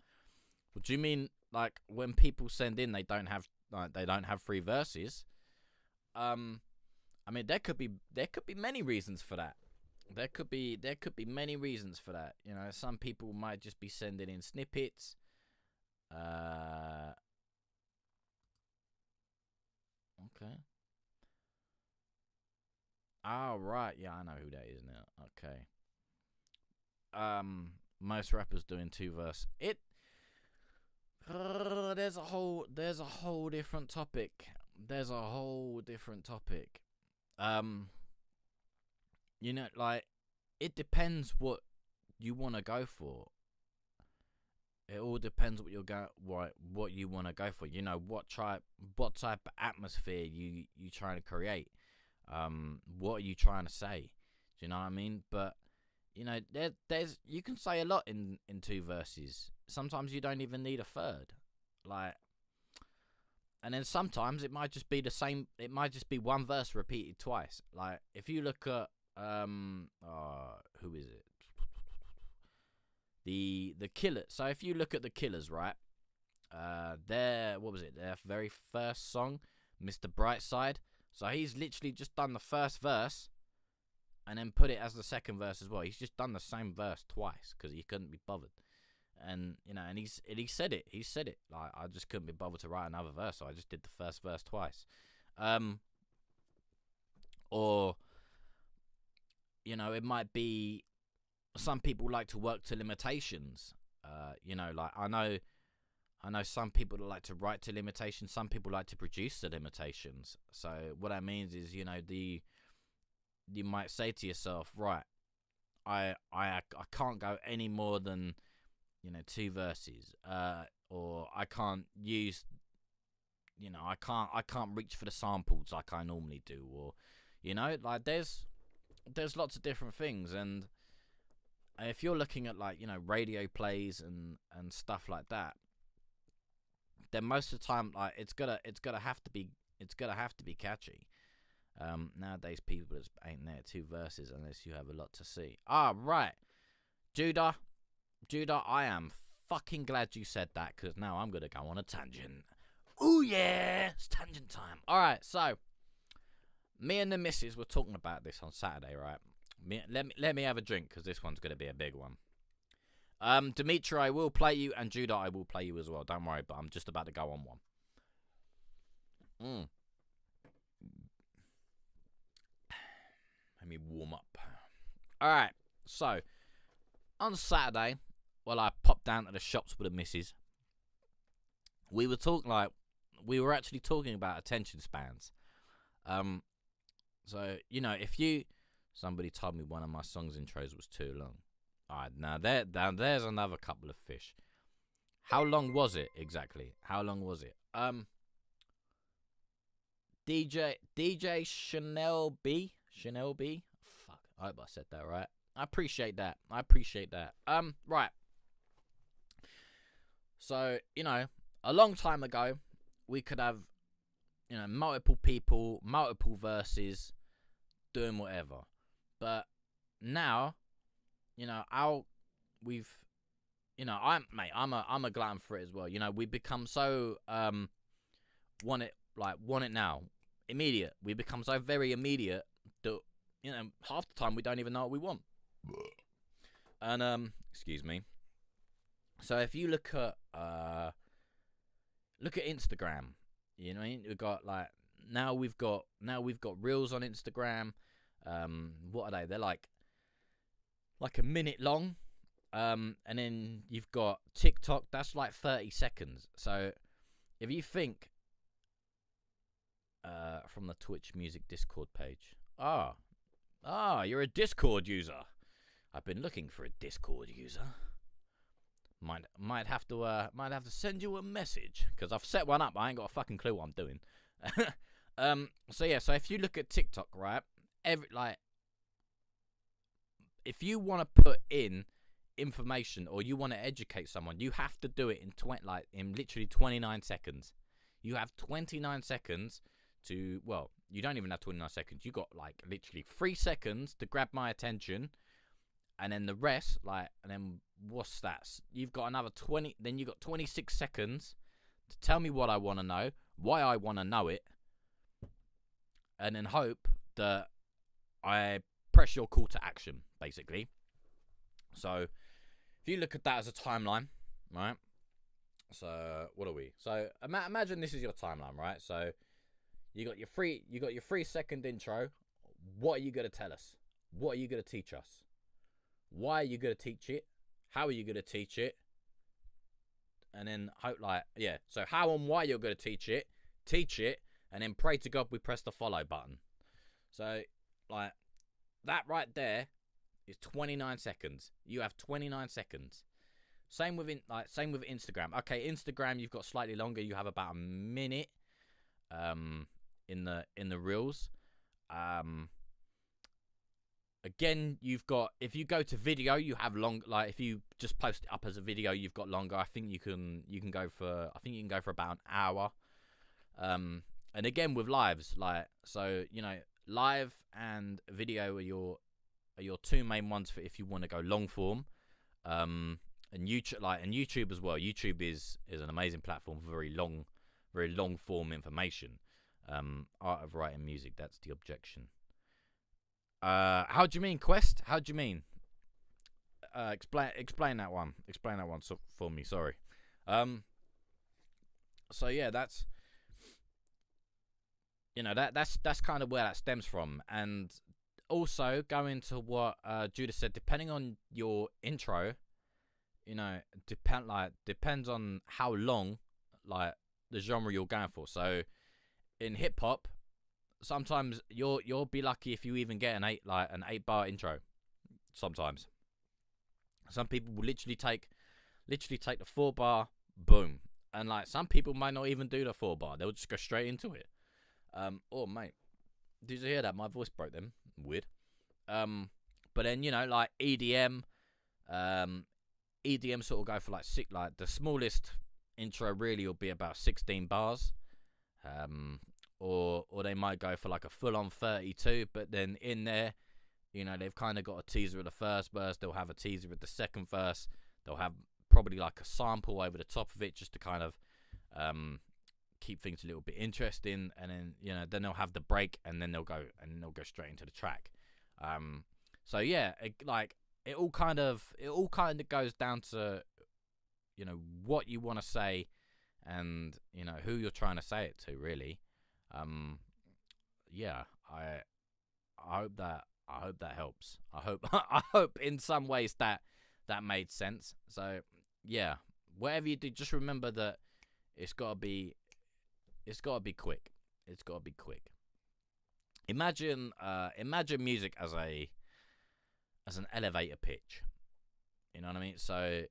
What do you mean, like, when people send in, they don't have 3 verses? I mean, there could be many reasons for that. There could be many reasons for that. You know, some people might just be sending in snippets. Okay. Oh, right. Yeah, I know who that is now. Okay. Most rappers doing 2 verse. There's a whole different topic. There's a whole different topic. You know, like, it depends what you want to go for. It all depends what you want to go for. You know, what type of atmosphere you trying to create. What are you trying to say? Do you know what I mean? But you know, there's you can say a lot in 2 verses. Sometimes you don't even need a third. Like, and then sometimes it might just be the same. It might just be one verse repeated twice. Like, if you look at who is it? The Killers. So if you look at the Killers, right? Their very first song, Mr. Brightside. So he's literally just done the first verse, and then put it as the second verse as well. He's just done the same verse twice because he couldn't be bothered. And you know, and he said it. He said it. Like, I just couldn't be bothered to write another verse, so I just did the first verse twice. Or you know, it might be some people like to work to limitations. You know, like I know some people that like to write to limitations. Some people like to produce to limitations. So what that means is, you know, you might say to yourself, right, I can't go any more than, you know, 2 verses. Or I can't use, you know, I can't reach for the samples like I normally do. Or, you know, like there's lots of different things. And if you're looking at, like, you know, radio plays and stuff like that, then most of the time, like, it's gotta have to be catchy. Nowadays people just ain't there 2 verses unless you have a lot to see. Right, Judah, I am fucking glad you said that, because now I'm gonna go on a tangent. Ooh yeah, it's tangent time. All right, so me and the missus were talking about this on Saturday, right? Let me have a drink, because this one's gonna be a big one. Dimitri, I will play you, and Judah, I will play you as well. Don't worry, but I'm just about to go on one. Let me warm up. Alright, so on Saturday, while I popped down to the shops with the missus, we were actually talking about attention spans. So, you know, somebody told me one of my songs intros was too long. Alright, now there's another couple of fish. How long was it exactly? How long was it? DJ Chanel B. Fuck, I hope I said that right. I appreciate that. Right. So, you know, a long time ago, we could have, you know, multiple people, multiple verses, doing whatever. But now, you know, I'm a glutton for it as well. You know, we become so want it now, immediate. We become so very immediate that, you know, half the time we don't even know what we want. And excuse me. So if you look at Instagram, you know what I mean? We've got reels on Instagram. What are they? They're like a minute long. And then you've got TikTok, that's like 30 seconds. So if you think from the Twitch Music Discord page, you're a Discord user. I've been looking for a Discord user. Might have to send you a message, because I've set one up. I ain't got a fucking clue what I'm doing. So if you look at TikTok, right, if you want to put in information or you want to educate someone, you have to do it in literally 29 seconds. You have 29 seconds to, well, you don't even have 29 seconds. You got like literally 3 seconds to grab my attention, and then the rest, and then what's that? You've got another 20. Then you got 26 seconds to tell me what I want to know, why I want to know it, and then hope that I press your call to action, basically. So if you look at that as a timeline, right? So what are we? So imagine this is your timeline, right? So you got your 3 second intro. what are you going to tell us? What are you going to teach us? Why are you going to teach it? How are you going to teach it? And then hope so how and why you're going to teach it, and then pray to God we press the follow button. So like that right there is 29 seconds. You have 29 seconds. Same with Instagram. Okay, Instagram you've got slightly longer. You have about a minute in the reels. Again, you've got, if you go to video, you have long. Like if you just post it up as a video, you've got longer. I think you can go for about an hour. And again with lives, like so, live and video are your two main ones for if you want to go long form. And YouTube as well. YouTube is an amazing platform for very long form information. Art of writing music, that's the objection. How do you mean, Quest? How do you mean? Explain that one. Explain that one for me. Sorry. So yeah, that's that's kind of where that stems from, and also going to what Judah said. Depending on your intro, depends on how long, like the genre you're going for. So in hip hop, sometimes you'll be lucky if you even get an 8-bar intro. Sometimes, some people will literally take the 4-bar, boom, and like some people might not even do the 4-bar. They'll just go straight into it. Oh mate, did you hear that? My voice broke then. Weird. But then like EDM, EDM sort of go for like the smallest intro really will be about 16 bars. Or they might go for like a full-on 32, but then in there, they've kind of got a teaser of the first verse. They'll have a teaser of the second verse. They'll have probably like a sample over the top of it just to kind of keep things a little bit interesting. And then then they'll have the break, and then they'll go straight into the track. So yeah, it all kind of goes down to what you want to say, and who you're trying to say it to, really. Yeah, I hope that helps. I hope in some ways that made sense. So yeah, whatever you do, just remember that it's gotta be quick. It's gotta be quick. Imagine music as an elevator pitch. You know what I mean? So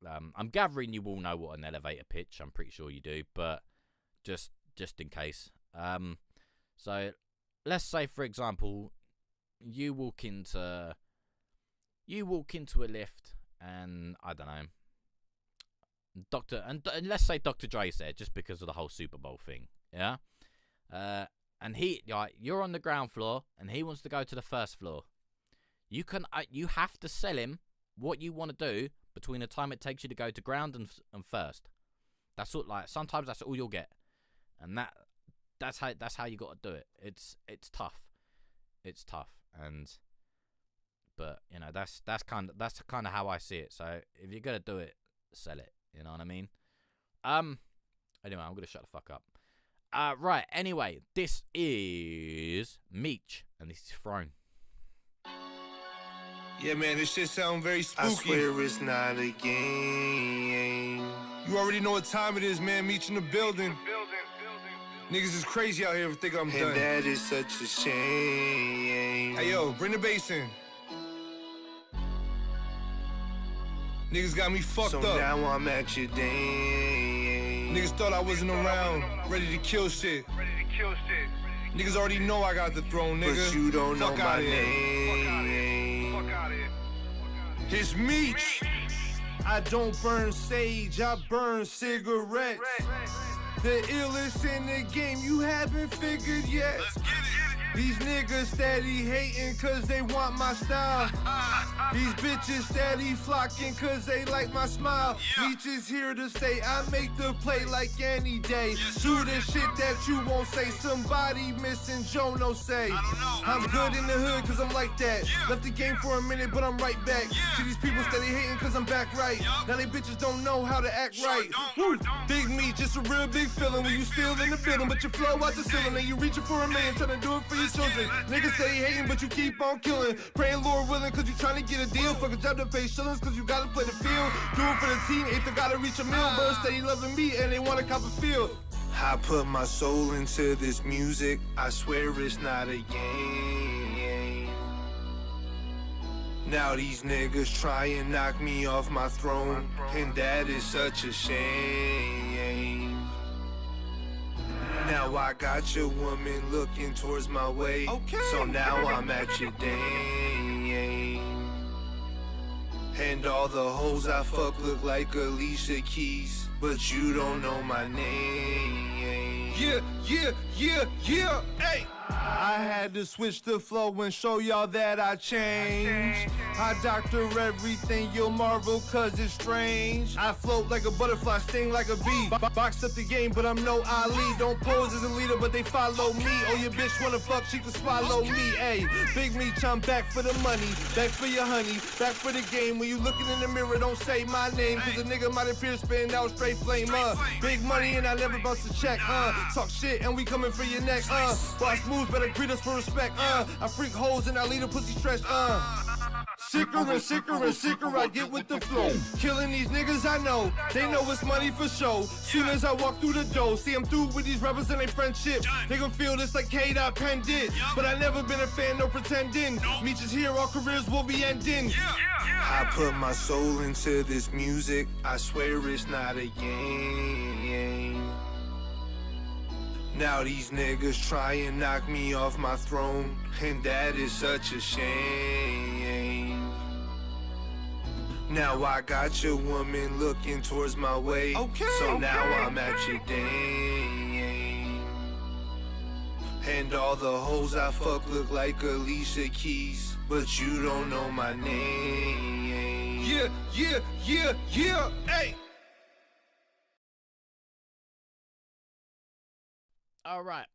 I'm gathering you all know what an elevator pitch. I'm pretty sure you do, but just in case. So let's say, for example, you walk into a lift, and I don't know, and let's say Dr. Dre's there, just because of the whole Super Bowl thing, yeah. And you're on the ground floor, and he wants to go to the first floor. You have to sell him what you want to do between the time it takes you to go to ground and first. That's all. Like sometimes that's all you'll get. And that's how you got to do it. It's tough. It's tough, but that's kind of how I see it. So if you're gonna do it, sell it. You know what I mean? Anyway, I'm gonna shut the fuck up. Right. Anyway, this is Meech, and this is Throne. Yeah, man, this shit sound very spooky. I swear it's not a game. You already know what time it is, man. Meech in the building. Niggas is crazy out here if think I'm done. And that is such a shame. Hey, yo, bring the bass in. Niggas got me fucked so up. So now I'm at your dance. Niggas thought I wasn't around, ready to kill shit. Niggas already know I got the throne, nigga. But you don't know my name. Fuck out of here. It's Meech. I don't burn sage, I burn cigarettes. The illest in the game, you haven't figured yet. Let's get it. These niggas steady hating cause they want my style. These bitches steady flocking cause they like my smile. Meech is here to stay, I make the play like any day. Do the shit that you won't say, somebody missing Jono say. I'm good in the hood cause I'm like that. Left the game for a minute but I'm right back. See these people steady hating cause I'm back right. Now they bitches don't know how to act right. Woo. Big Meech, just a real big feeling when you still in the building, but your flow out the ceiling and you reaching for a million, trying to do it for for your children. Niggas say hating, but you keep on killing. Praying Lord willing, cause you trying to get a deal. Fuck a job to pay shillings, cause you gotta play the field. Do it for the team, eighth, they gotta reach a meal. Birds steady loving me, and they wanna cop a field. I put my soul into this music, I swear it's not a game. Now these niggas try and knock me off my throne, and that is such a shame. Now I got your woman looking towards my way, so now I'm at your dame. And all the hoes I fuck look like Alicia Keys, but you don't know my name. Yeah, hey! I had to switch the flow and show y'all that I changed. I doctor everything, you'll marvel cause it's strange. I float like a butterfly, sting like a bee. Box up the game, but I'm no Ali. Don't pose as a leader, but they follow me. Oh, your bitch wanna fuck, she can swallow me. Ayy, Big Meech, I'm back for the money, back for your honey, back for the game. When you looking in the mirror, don't say my name, cause a nigga might appear spitting out straight flame. Big money and I never bust a check. Talk shit and we coming for your neck. Boss moves, better greet us for respect. I freak hoes and I lead a pussy stretch. Sicker and sicker and sicker, I get with the flow. Killing these niggas I know, they know it's money for show. Soon as I walk through the door, see I'm through with these rappers and they friendship. They gon' feel this like K.Penn did, but I never been a fan, no pretending. Meech is here, our careers will be ending. I put my soul into this music, I swear it's not a game. Now these niggas try and knock me off my throne, and that is such a shame. Now I got your woman looking towards my way, so now I'm at your dame. And all the hoes I fuck look like Alicia Keys, but you don't know my name. Yeah, hey! All right.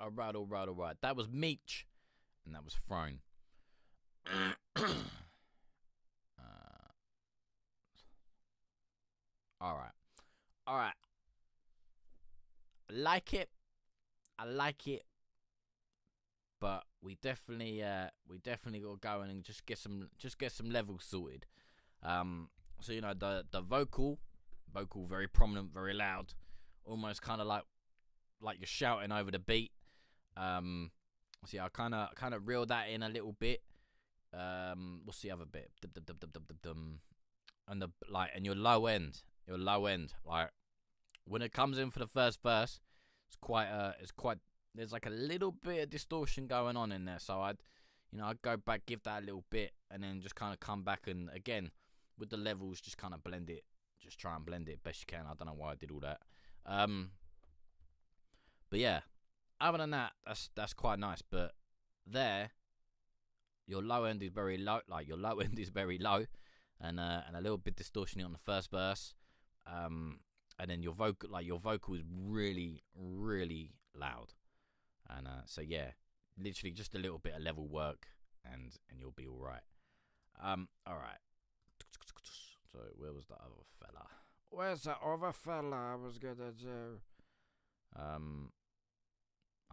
All right. That was Meech, and that was Throne. All right. I like it, but we definitely got to go in and just get some levels sorted. So you know the vocal very prominent, very loud. Almost kind of like you're shouting over the beat. So yeah, I kind of reeled that in a little bit. What's the other bit? And your low end, like when it comes in for the first verse, there's like a little bit of distortion going on in there. So I'd go back, give that a little bit, and then just kind of come back and again with the levels, just kind of blend it. Just try and blend it best you can. I don't know why I did all that. But yeah, other than that, that's quite nice. But there, your low end is very low. And a little bit distortion on the first verse. And then your vocal is really, really loud. And so yeah, literally just a little bit of level work, and you'll be all right. All right. So where was the other fella? Where's that other fella I was gonna do? I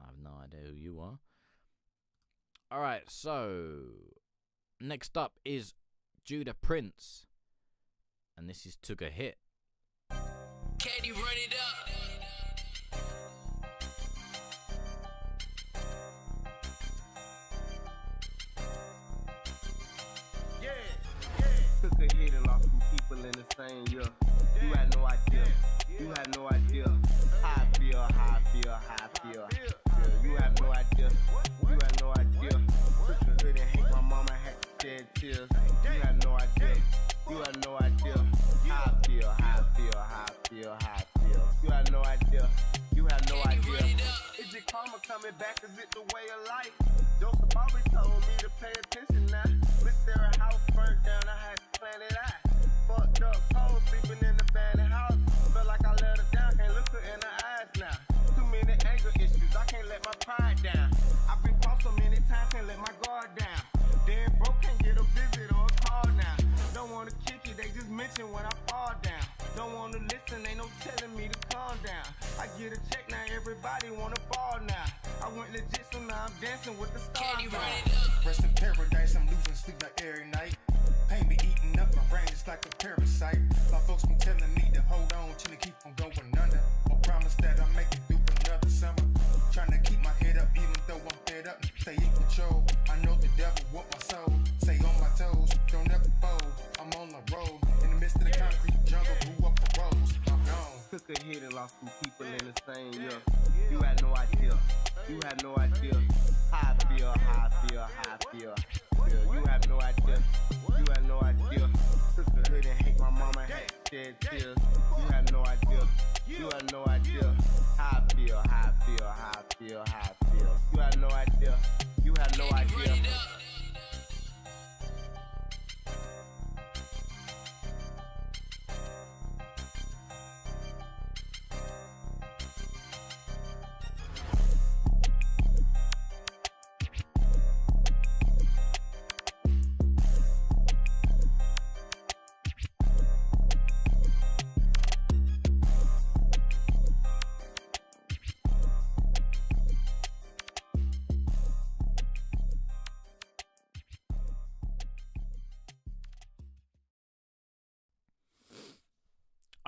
have no idea who you are. Alright, so next up is Judah Prince, and this is Took a Hit. Katie, run it up. Took a hit and lost some people in the same year. You had no idea. You had no idea how I feel. You have no idea. You had no idea. Took a hood and hate my mama had to shed tears. You had no idea. You had no idea how I feel. You had no idea. You had no idea. Is it karma coming back? Is it the way of life? Joseph always told me to pay attention now. Miss Sarah house burnt down, I had to plan it out. Fucked up, cold, sleeping in the abandoned house. Felt like I let her down, can't look her in the eyes now. Too many anger issues, I can't let my pride down. I've been Don't wanna listen, ain't no telling me to calm down. I get a check now, everybody wanna ball now. I went legit, so now I'm dancing with the stars. Rest in paradise, I'm losing sleep like every night. Pain be eating up my brain just like a parasite. My folks been telling me to hold on till they keep from going under. Or promise that I'll make it through another summer. Trying to keep my head up even though I'm fed up. Stay in control, I know the devil want my soul. Stay on my toes, don't ever fold. I'm on the road, in the midst of the concrete jungle. Grew up for roads, I'm gone. Took a hit and lost some people in the same year. You had no idea, you had no idea. How I feel, how I feel, how I feel. You have no idea, you had no idea. Took a hit and hate my mama, had to shed tears. You have no idea, you had no idea. How I feel, how I feel, how I feel, how I feel. You had no idea, you had no idea.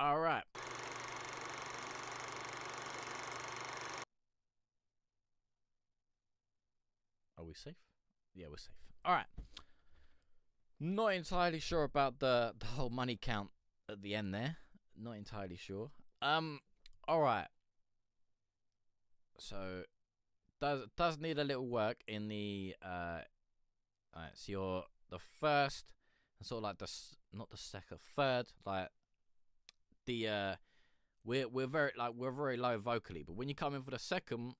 All right. Are we safe? Yeah, we're safe. All right. Not entirely sure about the whole money count at the end there. Not entirely sure. All right. So does need a little work in the so you're the first, sort of like not the second, third, like the we're very low vocally, but when you come in for the second,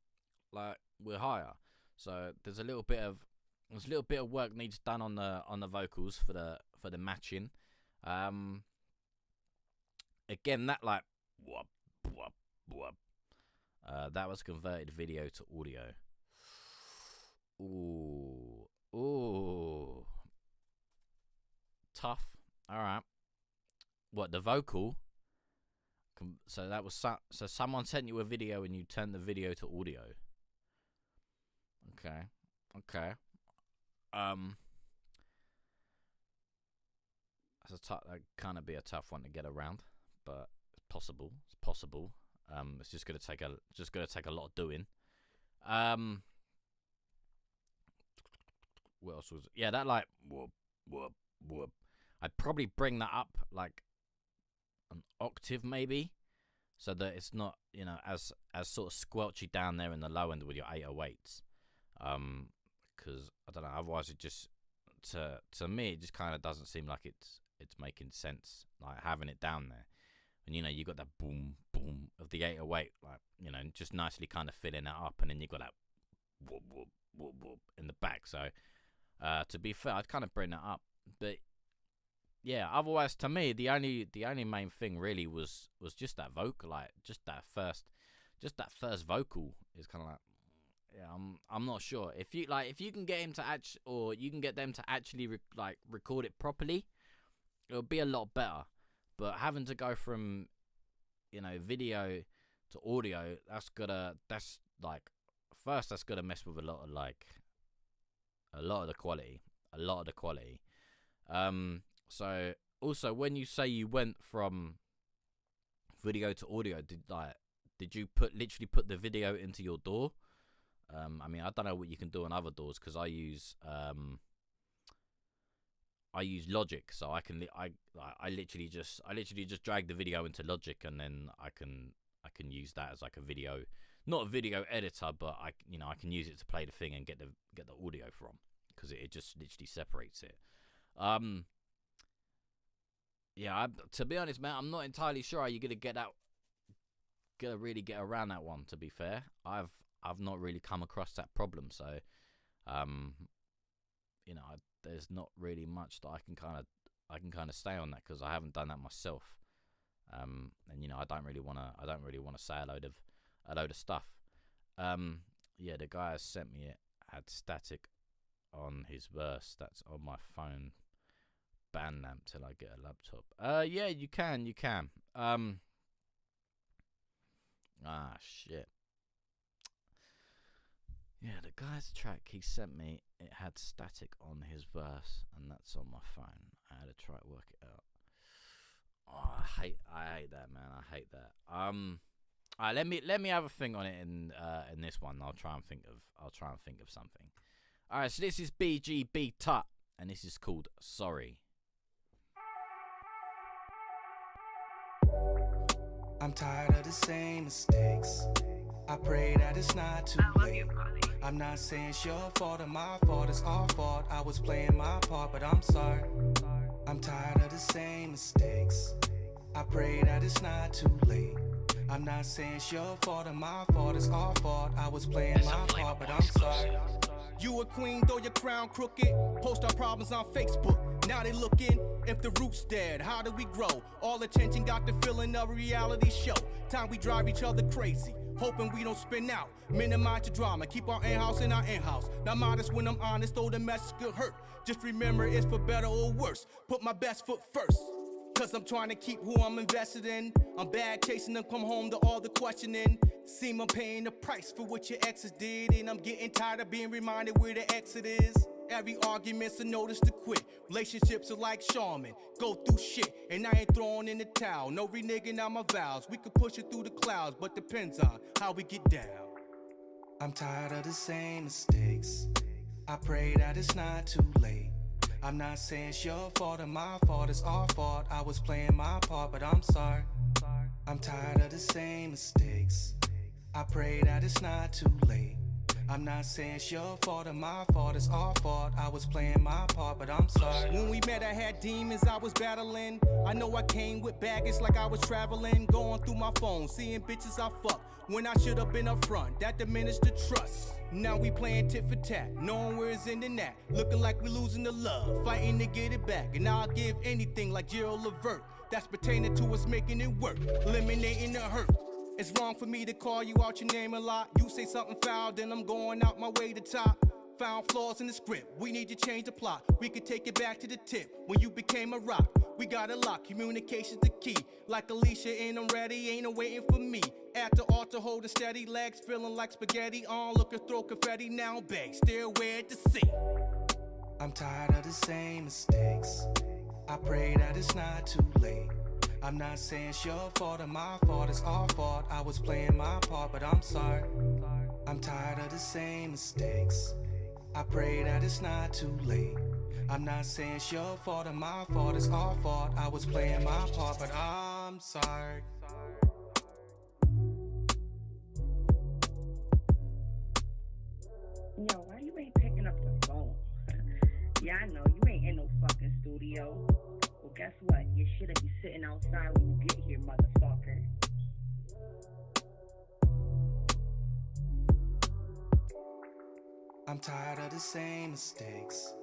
like we're higher. So there's a little bit of work needs done on the vocals for the matching. Again, that like whoop whoop whoop. That was converted video to audio. Ooh. Tough. All right. What, the vocal? So that was so someone sent you a video and you turned the video to audio. Okay. That kind of be a tough one to get around, but it's possible. It's just gonna take a lot of doing. What else was it? Yeah, that like whoop whoop whoop. I'd probably bring that up like an octave maybe, so that it's not, you know, as sort of squelchy down there in the low end with your 808s. Because I don't know, otherwise it just to me it just kind of doesn't seem like it's making sense, like having it down there. And you know, you got that boom boom of the 808, like, you know, just nicely kind of filling that up, and then you got that whoop whoop whoop whoop in the back. So to be fair, I'd kind of bring that up, but yeah, otherwise to me the only main thing really was just that vocal, like just that first vocal is kind of like, yeah, I'm not sure if you can get him to you can get them to actually record it properly, it'll be a lot better. But having to go from, you know, video to audio, that's gonna mess with a lot of the quality. So also, when you say you went from video to audio, did you literally put the video into your DAW? I mean, I don't know what you can do on other DAWs, because I use Logic, so I literally just drag the video into Logic, and then I can use that as like a video, not a video editor, but I can use it to play the thing and get the audio from, because it just literally separates it. Yeah, to be honest, man, I'm not entirely sure how you're gonna really get around that one. To be fair, I've not really come across that problem, so you know, there's not really much that I can kind of say on that, because I haven't done that myself. And you know, I don't really wanna say a load of stuff. Yeah, the guy has sent me it, had static on his verse. That's on my phone Bandcamp till I get a laptop. Yeah, you can. Shit. Yeah, the guy's track he sent me, it had static on his verse, and that's on my phone. I had to try to work it out. Oh, I hate that, man. I hate that. Alright, let me have a think on it in this one. I'll try and think of something. Alright, so this is BGB Tut, and this is called Sorry. I'm tired of the same mistakes. I pray that it's not too late. I'm not saying it's your fault or my fault, it's our fault. I was playing my part, but I'm sorry. I'm tired of the same mistakes. I pray that it's not too late. I'm not saying it's your fault or my fault, it's our fault. I was playing my part, but I'm sorry. You a queen, though your crown crooked. Post our problems on Facebook. Now they looking, if the root's dead, how do we grow? All attention got the feeling of a reality show. Time we drive each other crazy, hoping we don't spin out. Minimize the drama, keep our in-house in our in-house. Not modest when I'm honest, though the message could hurt. Just remember it's for better or worse. Put my best foot first. Cause I'm trying to keep who I'm invested in. I'm bad chasing them, come home to all the questioning. Seem I'm paying the price for what your exes did. And I'm getting tired of being reminded where the exit is. Every argument's a notice to quit. Relationships are like shaman, go through shit. And I ain't throwing in the towel, no reneging on my vows. We could push it through the clouds, but depends on how we get down. I'm tired of the same mistakes. I pray that it's not too late. I'm not saying it's your fault or my fault, it's our fault. I was playing my part, but I'm sorry. I'm tired of the same mistakes. I pray that it's not too late. I'm not saying it's your fault or my fault, it's our fault. I was playing my part, but I'm sorry. When we met, I had demons I was battling. I know I came with baggage like I was traveling. Going through my phone, seeing bitches I fuck when I should have been up front. That diminished the trust. Now we playing tit for tat, knowing where it's ending at. Looking like we losing the love, fighting to get it back. And I'll give anything like Gerald Levert. That's pertaining to us making it work, eliminating the hurt. It's wrong for me to call you out your name a lot. You say something foul, then I'm going out my way to top. Found flaws in the script, we need to change the plot. We could take it back to the tip, when you became a rock. We got a lock, communication's the key. Like Alicia, ain't I'm ready, ain't no waiting for me. At the altar, holding steady, legs feeling like spaghetti. On, look and throw confetti, now bang, stairway at the sea. I'm tired of the same mistakes. I pray that it's not too late. I'm not saying it's your fault or my fault, it's our fault. I was playing my part, but I'm sorry. I'm tired of the same mistakes. I pray that it's not too late. I'm not saying it's your fault or my fault, it's our fault. I was playing my part, but I'm sorry. Yo, why you ain't picking up the phone? Yeah, I know, you ain't in no fucking studio. Well, guess what? You shouldn't be sitting outside when you get here, motherfucker. I'm tired of the same mistakes.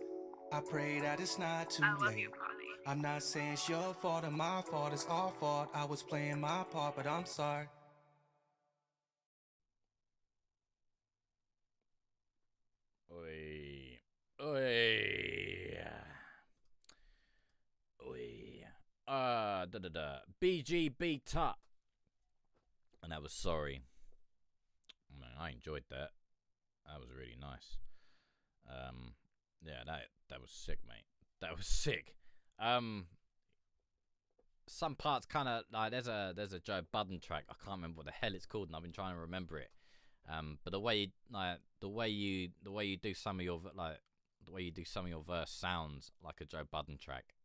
I pray that it's not too late. I'm not saying it's your fault or my fault, it's our fault. I was playing my part, but I'm sorry. Oi. Oi. BGB Tut. And that was Sorry. Man, I enjoyed that. That was really nice. Yeah, that was sick, mate. That was sick. Some parts kind of like there's a Joe Budden track. I can't remember what the hell it's called, and I've been trying to remember it. But the way you do some of your verse sounds like a Joe Budden track,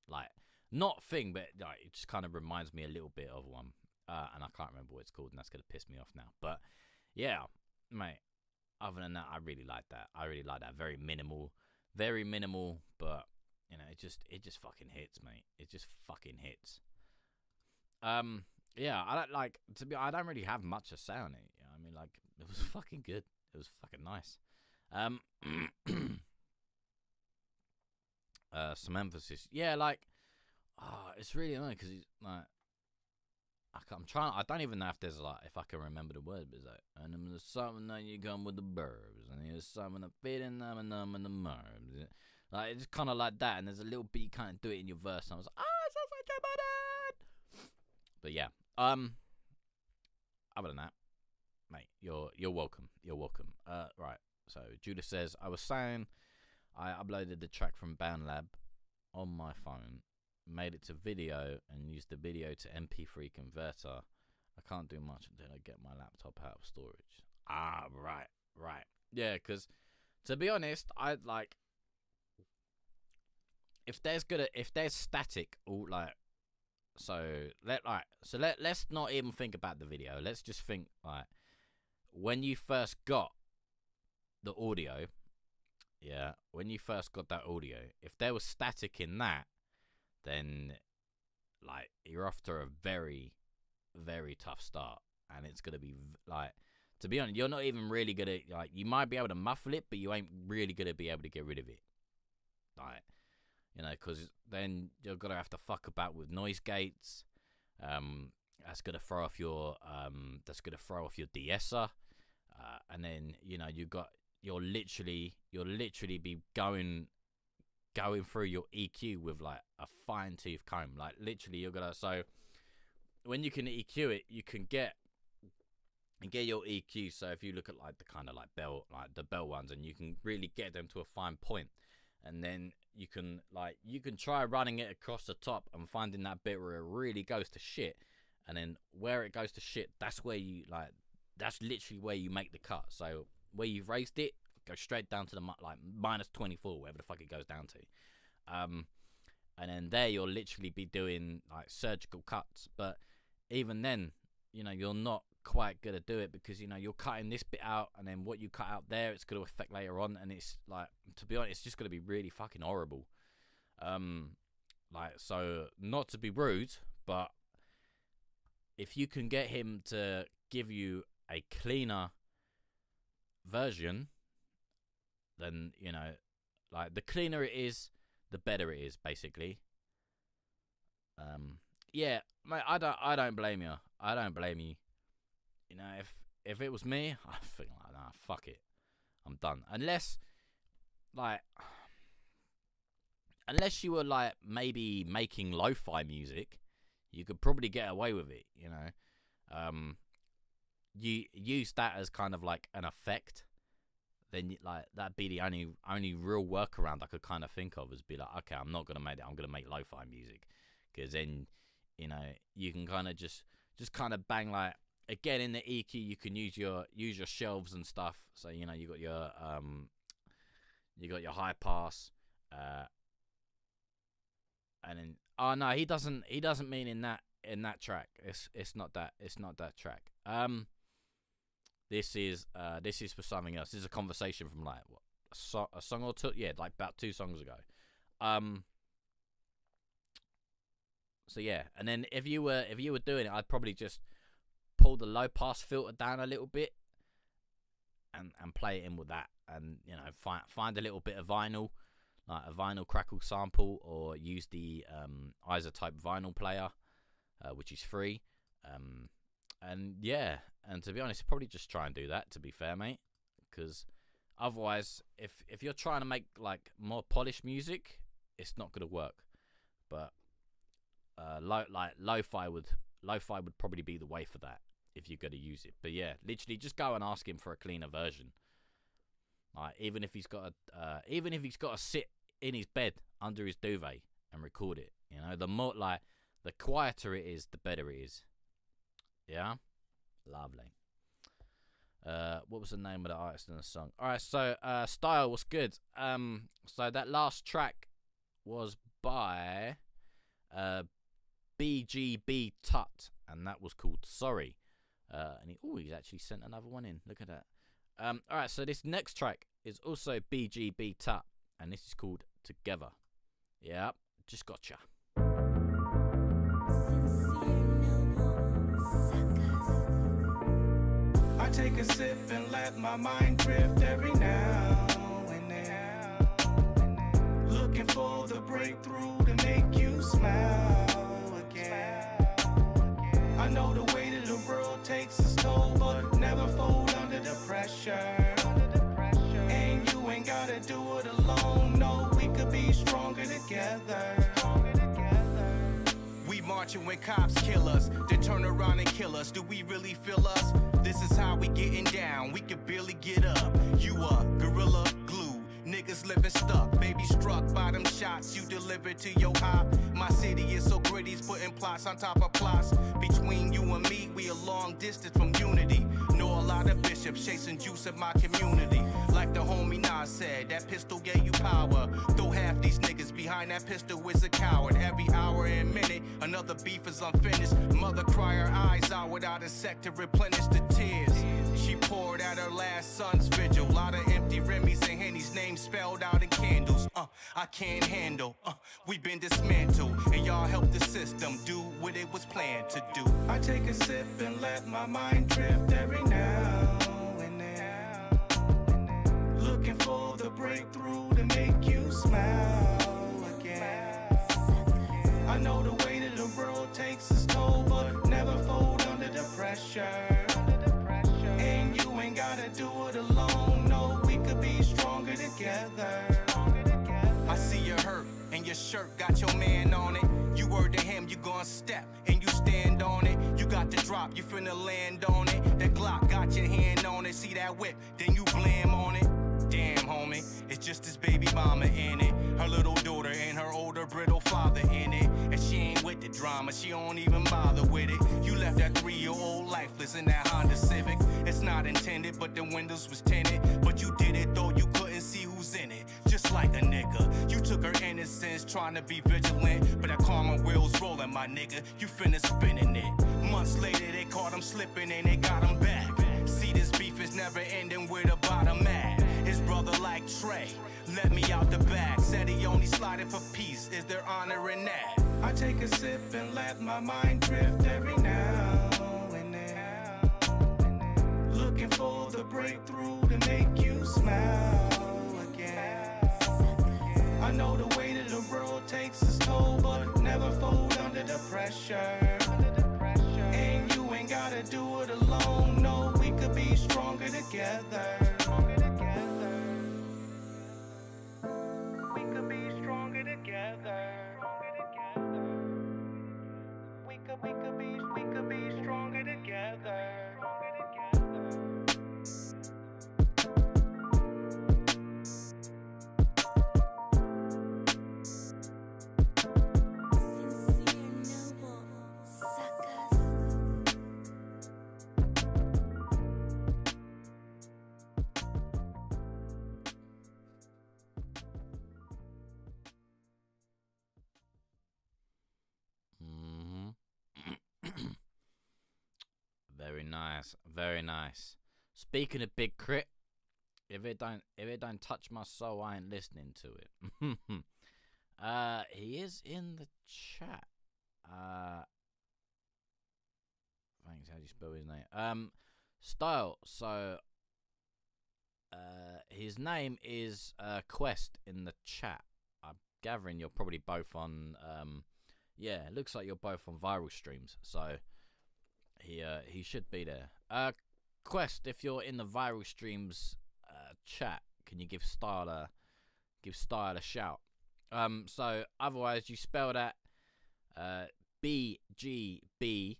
like not thing, but like it just kind of reminds me a little bit of one. And I can't remember what it's called, and that's gonna piss me off now. But yeah, mate. Other than that, I really like that. Very minimal, but you know, it just fucking hits, mate. It just fucking hits. Yeah, I don't really have much to say on it. You know what I mean, like, it was fucking good. It was fucking nice. Some emphasis. Yeah, like, it's really annoying because he's like, I'm trying. I don't even know if there's if I can remember the word, but it's like, and there's something that you come with the burbs, and there's something that fit in them and the murbs. Like it's kind of like that, and there's a little bit you kind of do it in your verse. And I was like, it sounds like Joe Budden. But yeah, other than that, mate, you're welcome. You're welcome. Right. So Judah says, I was saying, I uploaded the track from BandLab on my phone, made it to video, and used the video to MP3 converter. I can't do much until I get my laptop out of storage. Ah, right. Yeah, because to be honest, I'd like if there's static, all like, let's not even think about the video. Let's just think like when you first got the audio. Yeah, when you first got that audio, if there was static in that, then like you're off to a very, very tough start, and it's gonna be like, to be honest, you're not even really gonna like. You might be able to muffle it, but you ain't really gonna be able to get rid of it, like, you know, because then you're gonna have to fuck about with noise gates. That's gonna throw off your de-esser, and then you know you'll literally be going through your EQ with like a fine tooth comb. Like literally you're gonna, so when you can EQ it, you can get your EQ. So if you look at like the kind of like the bell ones, and you can really get them to a fine point, and then you can try running it across the top and finding that bit where it really goes to shit, and then where it goes to shit, that's literally where you make the cut. So where you've raised it, go straight down to the like minus 24, whatever the fuck it goes down to, and then there you'll literally be doing like surgical cuts. But even then, you know, you're not quite gonna do it, because you know you're cutting this bit out, and then what you cut out there, it's gonna affect later on, and it's like, to be honest, it's just gonna be really fucking horrible. Like, so not to be rude, but if you can get him to give you a cleaner version, then, you know, like, the cleaner it is, the better it is, basically. Yeah, mate, I don't blame you. I don't blame you. You know, if it was me, I think like, nah, fuck it, I'm done. Unless you were like maybe making lo-fi music, you could probably get away with it. You know, you use that as kind of like an effect. Then like that'd be the only real workaround I could kind of think of, is be like, okay, I'm not gonna make it. I'm gonna make lo-fi music, because then, you know, you can kind of just kind of bang like. Again, in the EQ, you can use your shelves and stuff. So, you know, you got your high pass, and then, oh no, he doesn't mean in that track. It's not that track. This is for something else. This is a conversation from like what, a song or two, yeah, like about 2 songs ago. So yeah, and then if you were doing it, I'd probably just pull the low pass filter down a little bit and play it in with that, and, you know, find a little bit of vinyl, like a vinyl crackle sample, or use the isotype vinyl player, which is free, and yeah, and to be honest, probably just try and do that, to be fair, mate, because otherwise, if you're trying to make like more polished music, it's not gonna work. But lo-fi would probably be the way for that, if you're going to use it. But yeah, literally just go and ask him for a cleaner version. Like, even if he's got to sit in his bed under his duvet and record it, you know, the quieter it is, the better it is. Yeah, lovely. What was the name of the artist in the song? All right, so Style was good. So that last track was by BGB Tut, and that was called Sorry. And he's actually sent another one in. Look at that. Alright, so this next track is also BGB Tut, and this is called Together. Yeah, just gotcha. I take a sip and let my mind drift every now and then, looking for the breakthrough to make you smile again. I know the weight of the world takes its toll, but never fold under the pressure. And you ain't gotta do it alone, no, we could be stronger together. We marching when cops kill us, then turn around and kill us. Do we really feel us? This is how we getting down, we can barely get up. You a gorilla glue, niggas living stuck. Baby struck by them shots you delivered to your hop. My city is so gritty, it's putting plots on top of plots. Between you and me, we a long distance from unity. Know a lot of bishops chasing juice in my community. Like the homie Nas said, that pistol gave you power. Though half these niggas behind that pistol is a coward. Every hour and minute, another beef is unfinished. Mother cry her eyes out without a sec to replenish the tears. She poured out her last son's vigil. Lot of empty Remy's and Henny's names spelled out in candles. I can't handle. We been dismantled, and y'all help the system do what it was planned to do. I take a sip and let my mind drift every now and then. Looking for the breakthrough to make you smile again. I know the weight of the world takes its toll, but never fold under the pressure. And you ain't gotta do it alone. No, we could be stronger together. I see you hurt, and your shirt got your man on it. You word to him, you gon' step, and you stand on it. You got the drop, you finna land on it. That Glock got your hand on it. See that whip, then you blam on it. Damn, homie, it's just his baby mama in it. Her little daughter and her older brittle father in it. And she ain't with the drama, she don't even bother with it. You left that 3-year-old lifeless in that Honda Civic. It's not intended, but the windows was tinted. But you did it though, you couldn't see who's in it. Just like a nigga, you took her innocence, trying to be vigilant. But that karma wheels rolling, my nigga, you finna spinning it. Months later, they caught him slipping and they got him back. See, this beef is never ending where the bottom at. His brother like Trey, let me out the bag. Said he only slided for peace, is there honor in that? I take a sip and let my mind drift every now and then. Looking for the breakthrough to make you smile again. I know the weight of the world takes its toll, but never fold under the pressure. And you ain't gotta do it alone. No, we could be stronger together. We could be stronger together. We could be stronger together. Very nice, very nice. Speaking of Big Crit, if it don't touch my soul, I ain't listening to it. He is in the chat. Thanks. How do you spell his name? Style. So, his name is Quest in the chat. I'm gathering you're probably both on. Yeah, it looks like you're both on viral streams. So. He should be there. Quest, if you're in the viral streams chat, can you give Style a shout? So otherwise you spell that BGB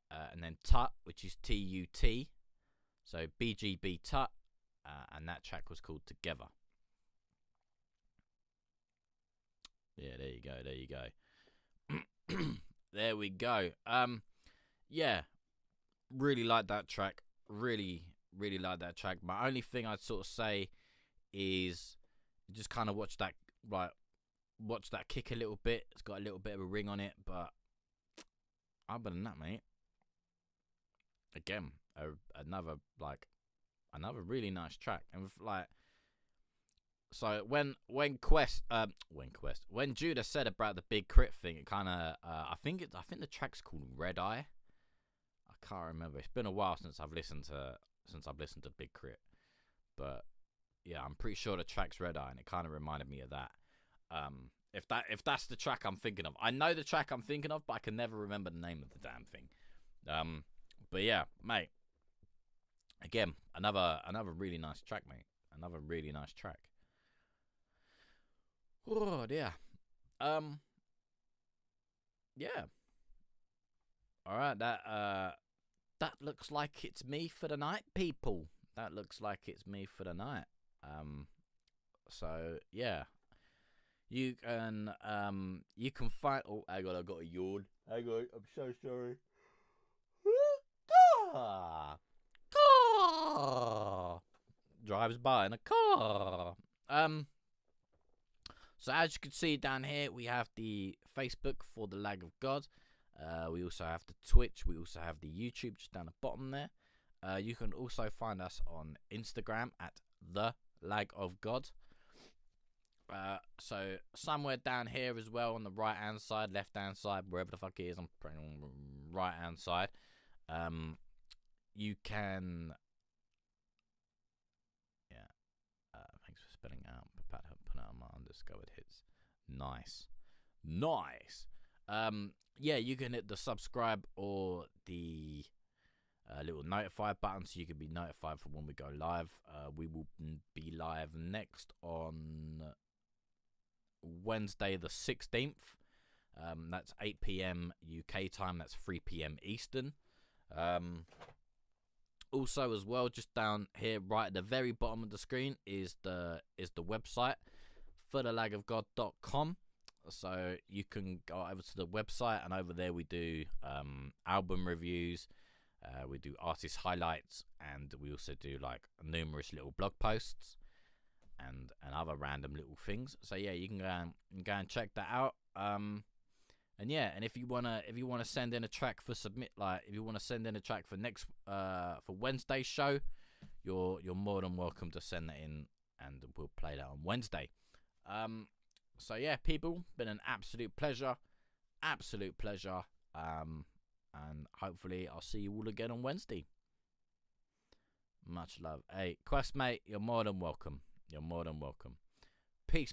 and then Tut, which is TUT. So BGB Tut, and that track was called Together. Yeah, there you go. There we go. Yeah, really like that track. Really like that track. My only thing I'd sort of say is just kind of watch that kick a little bit. It's got a little bit of a ring on it, but other than that, mate, again, another really nice track. And so when Judah said about the Big Crit thing, it kind of I think the track's called Red Eye. I can't remember. It's been a while since I've listened to Big Crit, but yeah, I'm pretty sure the track's Red Eye, and it kind of reminded me of that. If that's the track I'm thinking of, I know the track I'm thinking of, but I can never remember the name of the damn thing. But yeah, mate. Again, another really nice track, mate. Another really nice track. Oh dear. Yeah. All right. That looks like it's me for the night, people. That looks like it's me for the night. So yeah. You can find. Oh, hang on, I got a yawn. Hang on, I'm so sorry. Car drives by in a car. So as you can see down here, we have the Facebook for the Lag of God. We also have the Twitch. We also have the YouTube just down the bottom there. You can also find us on Instagram at thelagofgod. So somewhere down here as well on the right hand side, left hand side, wherever the fuck it is, I'm pretty on the right hand side. You can, yeah. Thanks for spelling out. Put out my undiscovered hits. Nice. Yeah, you can hit the subscribe or the little notify button so you can be notified for when we go live. We will be live next on Wednesday the 16th. That's 8 p.m. UK time. That's 3 p.m. Eastern. Also, as well, just down here, right at the very bottom of the screen, is the website forthelagofgod.com. So you can go over to the website, and over there we do album reviews, we do artist highlights, and we also do like numerous little blog posts and other random little things. So yeah, you can go and check that out. And yeah, and if you wanna send in a track for if you wanna send in a track for next for Wednesday's show, you're more than welcome to send that in, and we'll play that on Wednesday. So yeah, people, been an absolute pleasure. And hopefully I'll see you all again on Wednesday. Much love. Hey, Quest mate, you're more than welcome. Peace.